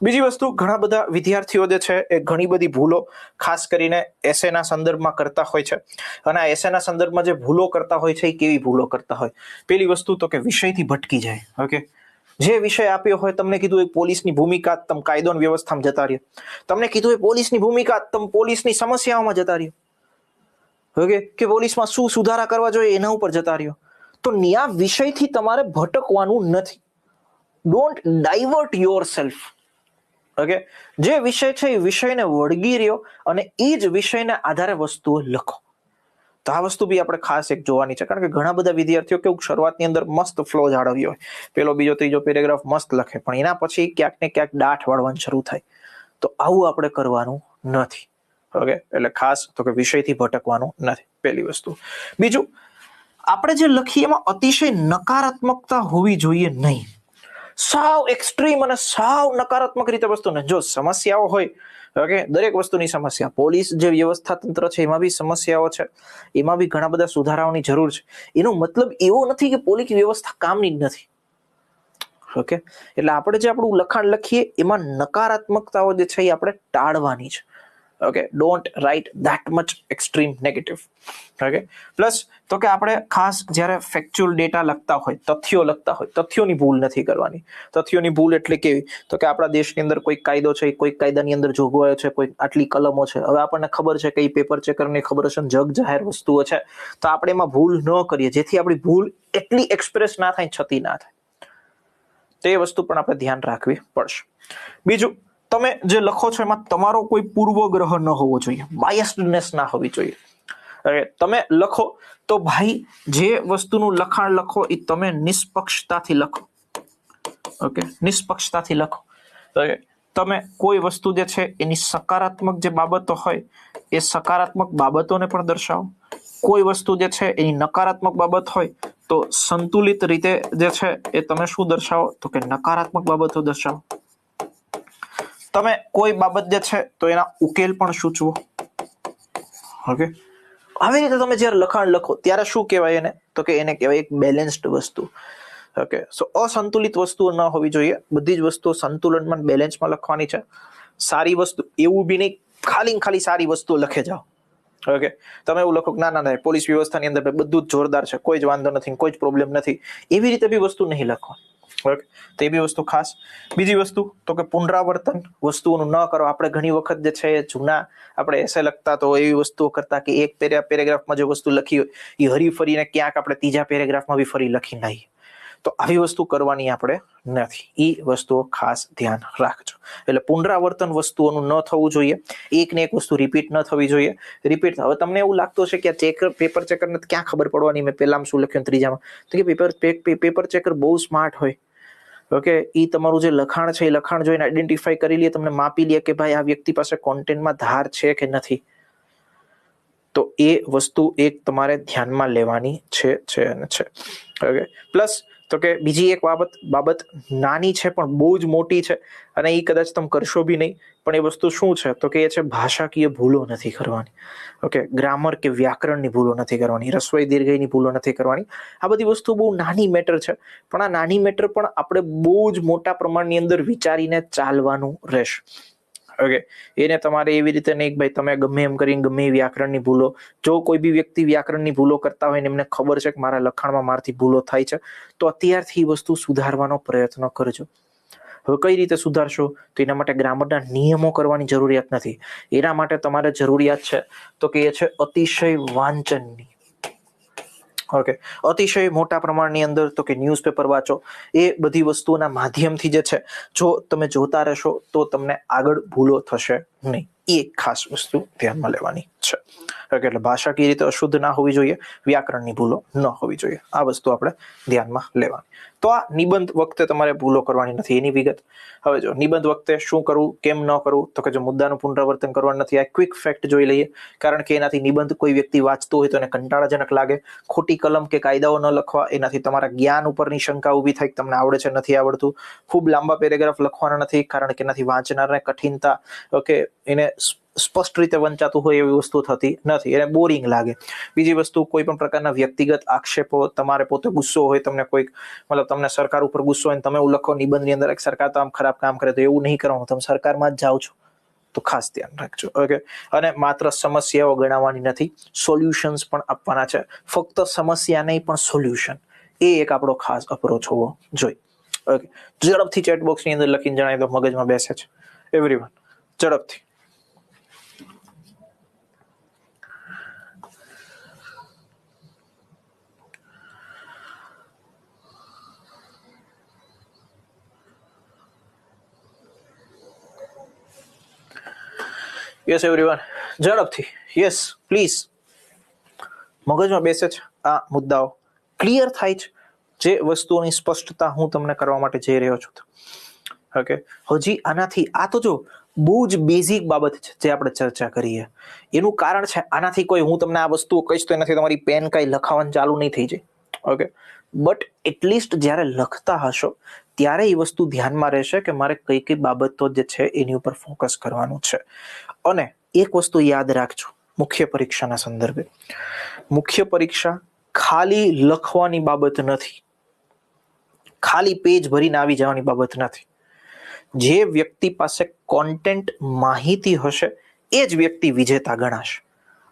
બીજી વસ્તુ, ઘણા બધા વિદ્યાર્થીઓ જે છે એ ઘણી બધી ભૂલો ખાસ કરીને એસેના સંદર્ભમાં કરતા હોય છે, અને આ એસેના સંદર્ભમાં જે ભૂલો કરતા હોય છે એ કેવી ભૂલો કરતા હોય. પેલી વસ્તુ તો કે વિષયથી ભટકી જાય. ઓકે, જે વિષય આપ્યો હોય, તમને કીધું હોય પોલીસની ભૂમિકા, તમે કાયદો અને વ્યવસ્થામાં જતા રહ્યો. તમને કીધું હોય પોલીસની ભૂમિકા, તમે પોલીસની સમસ્યાઓમાં જતા રહ્યો. ઓકે, કે પોલીસમાં શું સુધારા કરવા જોઈએ એના ઉપર જતા રહ્યો. તો ન્યા વિષયથી તમારે ભટકવાનું નથી. Don't divert your self. Okay, જે વિષય છે એ વિષયને વળગી રહ્યો અને એ જ વિષયના આધારે વસ્તુઓ લખો. તો આ વસ્તુ બી આપણે ખાસ એક જોવાની છે, કારણ કે ઘણા બધા વિદ્યાર્થીઓ કેવું શરૂઆતની અંદર મસ્ત ફ્લો જાળવ્યો હોય, પેલો બીજો ત્રીજો પેરેગ્રાફ મસ્ત લખે, પણ એના પછી ક્યાંક ને ક્યાંક દાઠ વાળવાનું શરૂ થાય. તો આવું આપણે કરવાનું નથી. ઓકે, એટલે ખાસ તો કે વિષયથી ભટકવાનું નથી, પહેલી વસ્તુ. બીજું, આપણે જે લખીએ એમાં અતિશય નકારાત્મકતા હોવી જોઈએ નહીં. સાવ એક્સ્ટ્રીમ અને સાવ નકારાત્મક રીતે વસ્તુને, જો સમસ્યાઓ હોય, ઓકે, દરેક વસ્તુની સમસ્યા, પોલીસ જે વ્યવસ્થા તંત્ર છે એમાં બી સમસ્યાઓ છે, એમાં બી ઘણા બધા સુધારાઓની જરૂર છે. એનો મતલબ એવો નથી કે પોલીસ વ્યવસ્થા કામની જ નથી. ઓકે, એટલે આપણે જે આપણું લખાણ લખીએ એમાં નકારાત્મકતાઓ જે છે એ આપણે ટાળવાની છે. Okay, don't write that much extreme negative. Okay, plus તો કે આપણે ખાસ જ્યારે ફેક્ચ્યુઅલ ડેટા લખતા હોય, તથ્યો લખતા હોય, તથ્યોની ભૂલ નથી કરવાની. તથ્યોની ભૂલ એટલે કેવી, તો કે આપણા દેશની અંદર કોઈ કાયદો છે, કોઈ કાયદાની અંદર જોગવાઈઓ છે, કોઈ આટલી કલમો છે, હવે આપણને ખબર છે કે એ પેપર ચેકરને ખબર હશે, જગ જાહેર વસ્તુઓ છે, તો આપણે એમાં ભૂલ ન કરીએ, જેથી આપણી ભૂલ એટલી એક્સપ્રેસ ના થાય, છતી ના થાય. તે વસ્તુ પણ આપણે ધ્યાન રાખવી પડશે. બીજું, તમે જે લખો છો એમાં તમારો કોઈ પૂર્વગ્રહ ન હોવો જોઈએ, બાયસ્ડનેસ ના હોવી જોઈએ. તમે લખો તો ભાઈ જે વસ્તુનું લખાણ લખો એ તમે નિષ્પક્ષતાથી લખો. ઓકે, નિષ્પક્ષતાથી લખો. તમે કોઈ વસ્તુ જે છે એની સકારાત્મક જે બાબતો હોય એ સકારાત્મક બાબતોને પણ દર્શાવો. કોઈ વસ્તુ જે છે એની નકારાત્મક બાબત હોય તો સંતુલિત રીતે જે છે એ તમે શું દર્શાવો, તો કે નકારાત્મક બાબતો દર્શાવો. તમે કોઈ બાબત જે છે તો એના ઉકેલ પણ સૂચવો. ઓકે, આવી રીતે તમે જ્યારે લખાણ લખો ત્યારે શું કહેવાય એને, તો કે એને કહેવાય એક બેલેન્સ્ડ વસ્તુ. ઓકે, સો અસંતુલિત વસ્તુઓ ન હોવી જોઈએ, બધી જ વસ્તુઓ સંતુલનમાં બેલેન્સમાં લખવાની છે. સારી વસ્તુ એવું બી નહીં ખાલી સારી વસ્તુ લખે જાઓ. ઓકે, તમે એવું લખો કે ના ના ના પોલીસ વ્યવસ્થાની અંદર બધું જ જોરદાર છે, કોઈ જ વાંધો નથી, કોઈ જ પ્રોબ્લેમ નથી, એવી રીતે બી વસ્તુ નહીં લખવાની. ઓકે, તો એ બી વસ્તુ ખાસ. બીજી વસ્તુ તો કે પુનરાવર્તન વસ્તુઓનું ન કરો. આપણે ઘણી વખત જે છે જૂના આપણે એસે લખતા તો એવી વસ્તુઓ કરતા કે એક પેરેગ્રાફમાં જે વસ્તુ લખી હોય એ હરી ફરીને ક્યાંક આપણે ત્રીજા પેરેગ્રાફમાં બી ફરી લખી નાખીએ. તો આવી વસ્તુ કરવાની આપણે નથી. એ વસ્તુઓ ખાસ ધ્યાન રાખજો. એટલે પુનરાવર્તન વસ્તુઓનું ન થવું જોઈએ, એક ને એક વસ્તુ રિપીટ ન થવી જોઈએ. રિપીટ, હવે તમને એવું લાગતું હશે કે આ પેપર ચેકરને ક્યાં ખબર પડવાની મેં પહેલામાં શું લખ્યું ત્રીજામાં, તો કે પેપર ચેકર બહુ સ્માર્ટ હોય. ઓકે, એ તમારું જે લખાણ છે એ લખાણ જોઈને આઈડેન્ટિફાઈ કરી લે, તમને માપી લે કે ભાઈ આ વ્યક્તિ પાસે કોન્ટેન્ટમાં ધાર છે કે નથી. તો એ વસ્તુ એક તમારે ધ્યાનમાં લેવાની છે. ઓકે, પ્લસ તો કે બીજી એક બાબત નાની છે પણ બહુ જ મોટી છે, અને એ કદાચ તમે કરશો બી નહીં, પણ એ વસ્તુ શું છે તો કે એ છે ભાષાકીય ભૂલો નથી કરવાની. ઓકે, ગ્રામર કે વ્યાકરણની ભૂલો નથી કરવાની, રસ્વઈ દીર્ઘઈની ભૂલો નથી કરવાની. આ બધી વસ્તુ બહુ નાની મેટર છે, પણ આ નાની મેટર પણ આપણે બહુ જ મોટા પ્રમાણની અંદર વિચારીને ચાલવાનું રહેશે. ઓકે, એને તમારે એવી રીતે નહીં ભાઈ તમે ગમે એમ કરીને ગમે વ્યાકરણની ભૂલો, જો કોઈ બી વ્યક્તિ વ્યાકરણની ભૂલો કરતા હોય ને એમને ખબર છે કે મારા લખાણમાં મારાથી ભૂલો થાય છે, તો અત્યારથી એ વસ્તુ સુધારવાનો પ્રયત્ન કરજો. હવે કઈ રીતે સુધારશો, તો એના માટે ગ્રામરના નિયમો કરવાની જરૂરિયાત નથી. એના માટે તમારે જરૂરિયાત છે તો કે એ છે અતિશય વાંચનની. ઓકે, અતિશય મોટા પ્રમાણની અંદર તો કે ન્યૂઝપેપર વાંચો. એ બધી વસ્તુઓના માધ્યમથી જે છે જો તમે જોતા રહેશો તો તમને આગળ ભૂલો થશે નહીં. એ ખાસ વસ્તુ ધ્યાનમાં લેવાની છે. ઓકે, એટલે ભાષાકીય રીતે અશુદ્ધ ના હોવી જોઈએ, વ્યાકરણની ભૂલો ન હોવી જોઈએ. આ વસ્તુ આપણે ધ્યાનમાં લેવાની. તો આ નિબંધ વખતે તમારે ભૂલો કરવાની નથી, એની વિગત. હવે જો નિબંધ વખતે શું કરવું, કેમ ન કરવું, તો કે જો મુદ્દાનું પુનરાવર્તન કરવાનું નથી. આ ક્વિક ફેક્ટ જોઈ લઈએ, કારણ કે એનાથી નિબંધ કોઈ વ્યક્તિ વાંચતું હોય તો એને કંટાળાજનક લાગે. ખોટી કલમ કે કાયદાઓ ન લખવા, એનાથી તમારા જ્ઞાન ઉપરની શંકા ઊભી થાય કે તમને આવડે છે નથી આવડતું. ખૂબ લાંબા પેરેગ્રાફ લખવાના નથી, કારણ કે એનાથી વાંચનારને કઠિનતા, ઓકે, એને સ્પષ્ટ રીતે વંચાતું હોય એવી વસ્તુ થતી નથી, એને બોરિંગ લાગે. બીજી વસ્તુ, કોઈ પણ પ્રકારના વ્યક્તિગત આક્ષેપો, તમારે પોતે ગુસ્સો હોય, તમને કોઈક મતલબ તમને સરકાર ઉપર ગુસ્સો હોય, તમે એવું લખો નિબંધની અંદર એક સરકાર તો આમ ખરાબ કામ કરે, તો એવું નહીં કરવાનું, તમે સરકારમાં જ જાઓ છો, તો ખાસ ધ્યાન રાખજો. ઓકે, અને માત્ર સમસ્યાઓ ગણાવવાની નથી, સોલ્યુશન્સ પણ આપવાના છે. ફક્ત સમસ્યા નહીં પણ સોલ્યુશન, એ એક આપણો ખાસ અપ્રોચ હોવો જોઈએ. ઓકે, ઝડપથી ચેટ બોક્સની અંદર લખીને જણાવી દો, મગજમાં બેસે છે એવરીવન, ઝડપથી. યસ એવરીવન, ઝડપથી. Yes please. મગજમાં બેસે છે આ મુદ્દાઓ, ક્લિયર થાય છે જે વસ્તુઓની સ્પષ્ટતા હું તમને કરવા માટે જઈ રહ્યો છું. ઓકે, હજી આનાથી, આ તો જો બહુ જ બેઝિક બાબત છે જે આપણે ચર્ચા કરીએ, એનું કારણ છે આનાથી કોઈ, હું તમને આ વસ્તુઓ કહીશ તો એનાથી તમારી પેન કાંઈ લખાવાનું ચાલુ નહીં થઈ જાય. ઓકે, બટ એટલીસ્ટ જ્યારે લખતા હશો ત્યારે એ વસ્તુ ધ્યાનમાં રહેશે કે મારે કઈ કઈ બાબતો જે છે એની ઉપર ફોકસ કરવાનું છે. અને એક વસ્તુ યાદ રાખજો, મુખ્ય પરીક્ષાના સંદર્ભે, મુખ્ય પરીક્ષા ખાલી લખવાની બાબત નથી, ખાલી પેજ ભરીને આવી જવાની બાબત નથી. જે વ્યક્તિ પાસે કોન્ટેન્ટ માહિતી હશે એ જ વ્યક્તિ વિજેતા ગણાશે.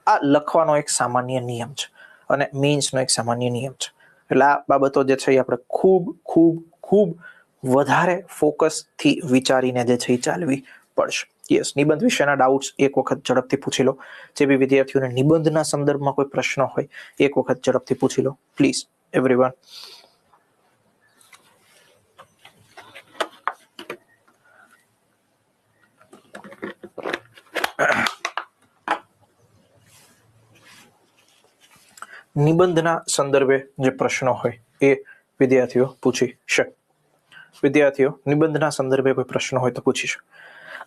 આ લખવાનો એક સામાન્ય નિયમ છે અને મેઇન્સનો એક સામાન્ય નિયમ છે. એટલે આ બાબતો જે છે એ આપણે ખૂબ ખૂબ ખૂબ વધારે ફોકસથી વિચારીને જે છે એ ચાલવી પડશે. યસ, નિબંધ વિશેના ડાઉટ્સ એક વખત ઝડપથી પૂછી લો. જે બી વિદ્યાર્થીઓને નિબંધના સંદર્ભમાં કોઈ પ્રશ્ન હોય એક વખત ઝડપથી પૂછી લો પ્લીઝ એવરીવન. નિબંધના સંદર્ભે જે પ્રશ્નો હોય એ વિદ્યાર્થીઓ પૂછી શકે. વિદ્યાર્થીઓ નિબંધના સંદર્ભે કોઈ પ્રશ્ન હોય તો પૂછી શકે.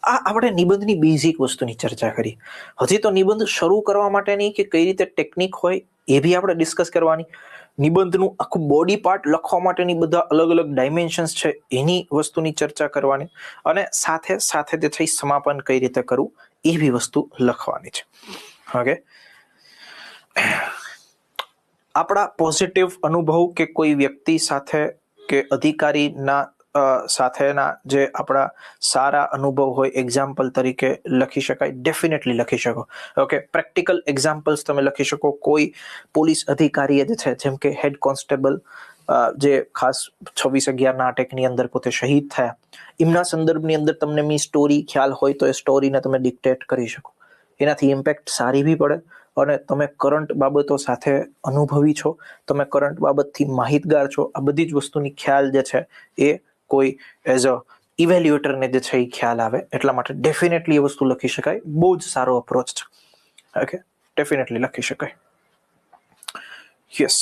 આ આપણે નિબંધની બેઝિક વસ્તુની ચર્ચા કરી. હજી તો નિબંધ શરૂ કરવા માટેની કે કઈ રીતે ટેકનિક હોય એ બી આપણે ડિસ્કસ કરવાની. નિબંધનું આખું બોડી પાર્ટ લખવા માટેની બધા અલગ અલગ ડાયમેન્શન્સ છે એની વસ્તુની ચર્ચા કરવાની. અને સાથે સાથે જે છે સમાપન કઈ રીતે કરવું એ બી વસ્તુ લખવાની છે. ઓકે, આપણા પોઝિટિવ અનુભવ કે કોઈ વ્યક્તિ સાથે કે અધિકારીના સાથેના જે આપણા સારા અનુભવ હોય એક્ઝામ્પલ તરીકે લખી શકાય, ડેફિનેટલી લખી શકો. ઓકે, પ્રેક્ટિકલ એક્ઝામ્પલ્સ તમે લખી શકો. કોઈ પોલીસ અધિકારીએ જે છે, જેમ કે હેડ કોન્સ્ટેબલ જે ખાસ 26/11 અટેકની અંદર પોતે શહીદ થયા, એમના સંદર્ભની અંદર તમને મી સ્ટોરી ખ્યાલ હોય તો એ સ્ટોરીને તમે ડિક્ટેટ કરી શકો. એનાથી ઇમ્પેક્ટ સારી બી પડે અને તમે કરંટ બાબતો સાથે અનુભવી છો, તમે કરંટ બાબતથી માહિતગાર છો. આ બધી જ વસ્તુની ખ્યાલ જે છે એ કોઈ એઝ અ ઇવેલ્યુએટરને જે છે એ ખ્યાલ આવે. એટલા માટે ડેફિનેટલી એ વસ્તુ લખી શકાય. બહુ જ સારો અપ્રોચ છે. ઓકે, ડેફિનેટલી લખી શકાય. યસ,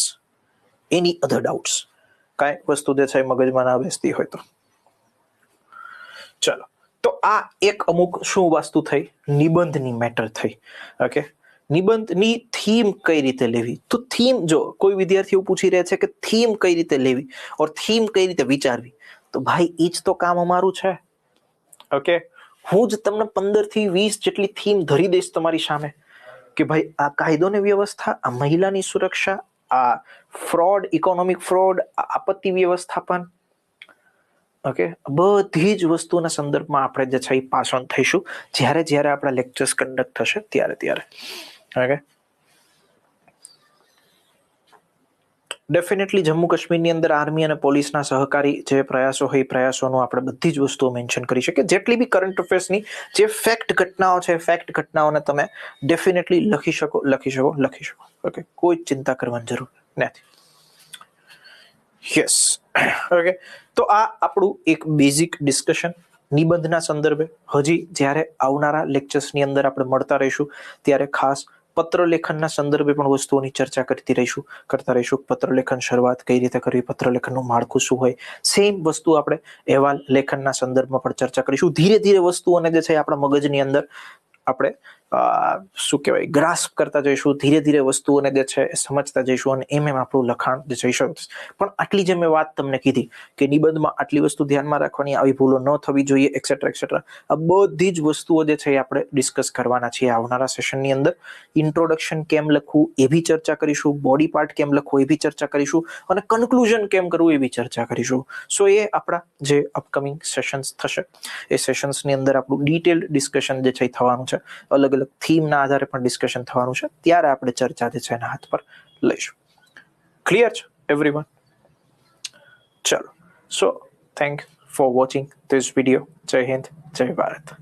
એની અધર ડાઉટ્સ, કાંઈ વસ્તુ જે છે મગજમાં ના બેસતી હોય તો ચલો. તો આ એક અમુક શું વસ્તુ થઈ, નિબંધની મેટર થઈ. ઓકે, નિબંધની થીમ કઈ રીતે લેવી, તો થીમ, જો કોઈ વિદ્યાર્થીઓ પૂછી રહ્યા છે કે થીમ કઈ રીતે લેવી ઓર થીમ કઈ રીતે વિચારવી, તો ભાઈ એ જ તો કામ અમારું છે. ઓકે, હું જ તમને 15 થી 20 જેટલી થીમ ધરી દઈશ તમારી સામે કે ભાઈ આ કાયદો ને વ્યવસ્થા, આ મહિલાની સુરક્ષા, આ ફ્રોડ, ઇકોનોમિક ફ્રોડ, આપત્તિ વ્યવસ્થાપન. ઓકે, બધી જ વસ્તુના સંદર્ભમાં આપણે જે છે એ પાસ ઓન થઈશું જ્યારે જ્યારે આપણા લેક્ચર્સ કન્ડક્ટ થશે ત્યારે. ઓકે, ડેફિનેટલી જમ્મુ કાશ્મીરની અંદર આર્મી અને પોલીસના સહકારી જે પ્રયાસો હોય એ પ્રયાસોનું આપણે બધી જ વસ્તુઓ મેન્શન કરી શકીએ. જેટલી બી કરંટ અફેર્સની જે ફેક્ટ ઘટનાઓ છે, ફેક્ટ ઘટનાઓને તમે ડેફિનેટલી લખી શકો. ઓકે, કોઈ ચિંતા કરવાની જરૂર નથી. યસ, ઓકે, તો આ આપણું એક બેઝિક ડિસ્કશન નિબંધના સંદર્ભે. હજી જ્યારે આવનારા લેક્ચર્સની અંદર આપણે મળતા રહીશું ત્યારે ખાસ પત્ર લેખનના સંદર્ભે પણ વસ્તુઓની ચર્ચા કરતા રહીશું. પત્ર લેખન શરૂઆત કઈ રીતે કરવી, પત્ર લેખનનું માળખું શું હોય, સેમ વસ્તુ આપણે અહેવાલ લેખનના સંદર્ભમાં પણ ચર્ચા કરીશું. ધીરે ધીરે વસ્તુઓને જે છે આપણા મગજની અંદર આપણે શું કહેવાય ગ્રાસ્પ કરતા જઈશું, ધીરે ધીરે વસ્તુઓને જે છે એ સમજતા જઈશું અને એમ આપણું લખાણ જે જઈ શકશે. પણ આટલી જે મેં વાત તમને કીધી કે નિબંધમાં આટલી વસ્તુ ધ્યાનમાં રાખવાની, આવી ભૂલો ન થવી જોઈએ, એક્સેટ્રા એક્સેટ્રા, આ બધી જ વસ્તુઓ જે છે એ આપણે ડિસ્કસ કરવાના છીએ આવનારા સેશનની અંદર. ઇન્ટ્રોડક્શન કેમ લખવું એ બી ચર્ચા કરીશું, બોડી પાર્ટ કેમ લખવું એ બી ચર્ચા કરીશું અને કન્ક્લુઝન કેમ કરવું એ બી ચર્ચા કરીશું. સો એ આપણા જે અપકમિંગ સેશન્સ થશે એ સેશન્સની અંદર આપણું ડિટેલ્ડ ડિસ્કશન જે છે થવાનું છે. અલગ અલગ થીમના આધારે પણ ડિસ્કશન થવાનું છે. ત્યારે આપણે ચર્ચા જે છે એના હાથ પર લઈશું. ક્લિયર છે એવરીવન? ચલો, so thank for watching this video. જય હિન્દ, જય ભારત.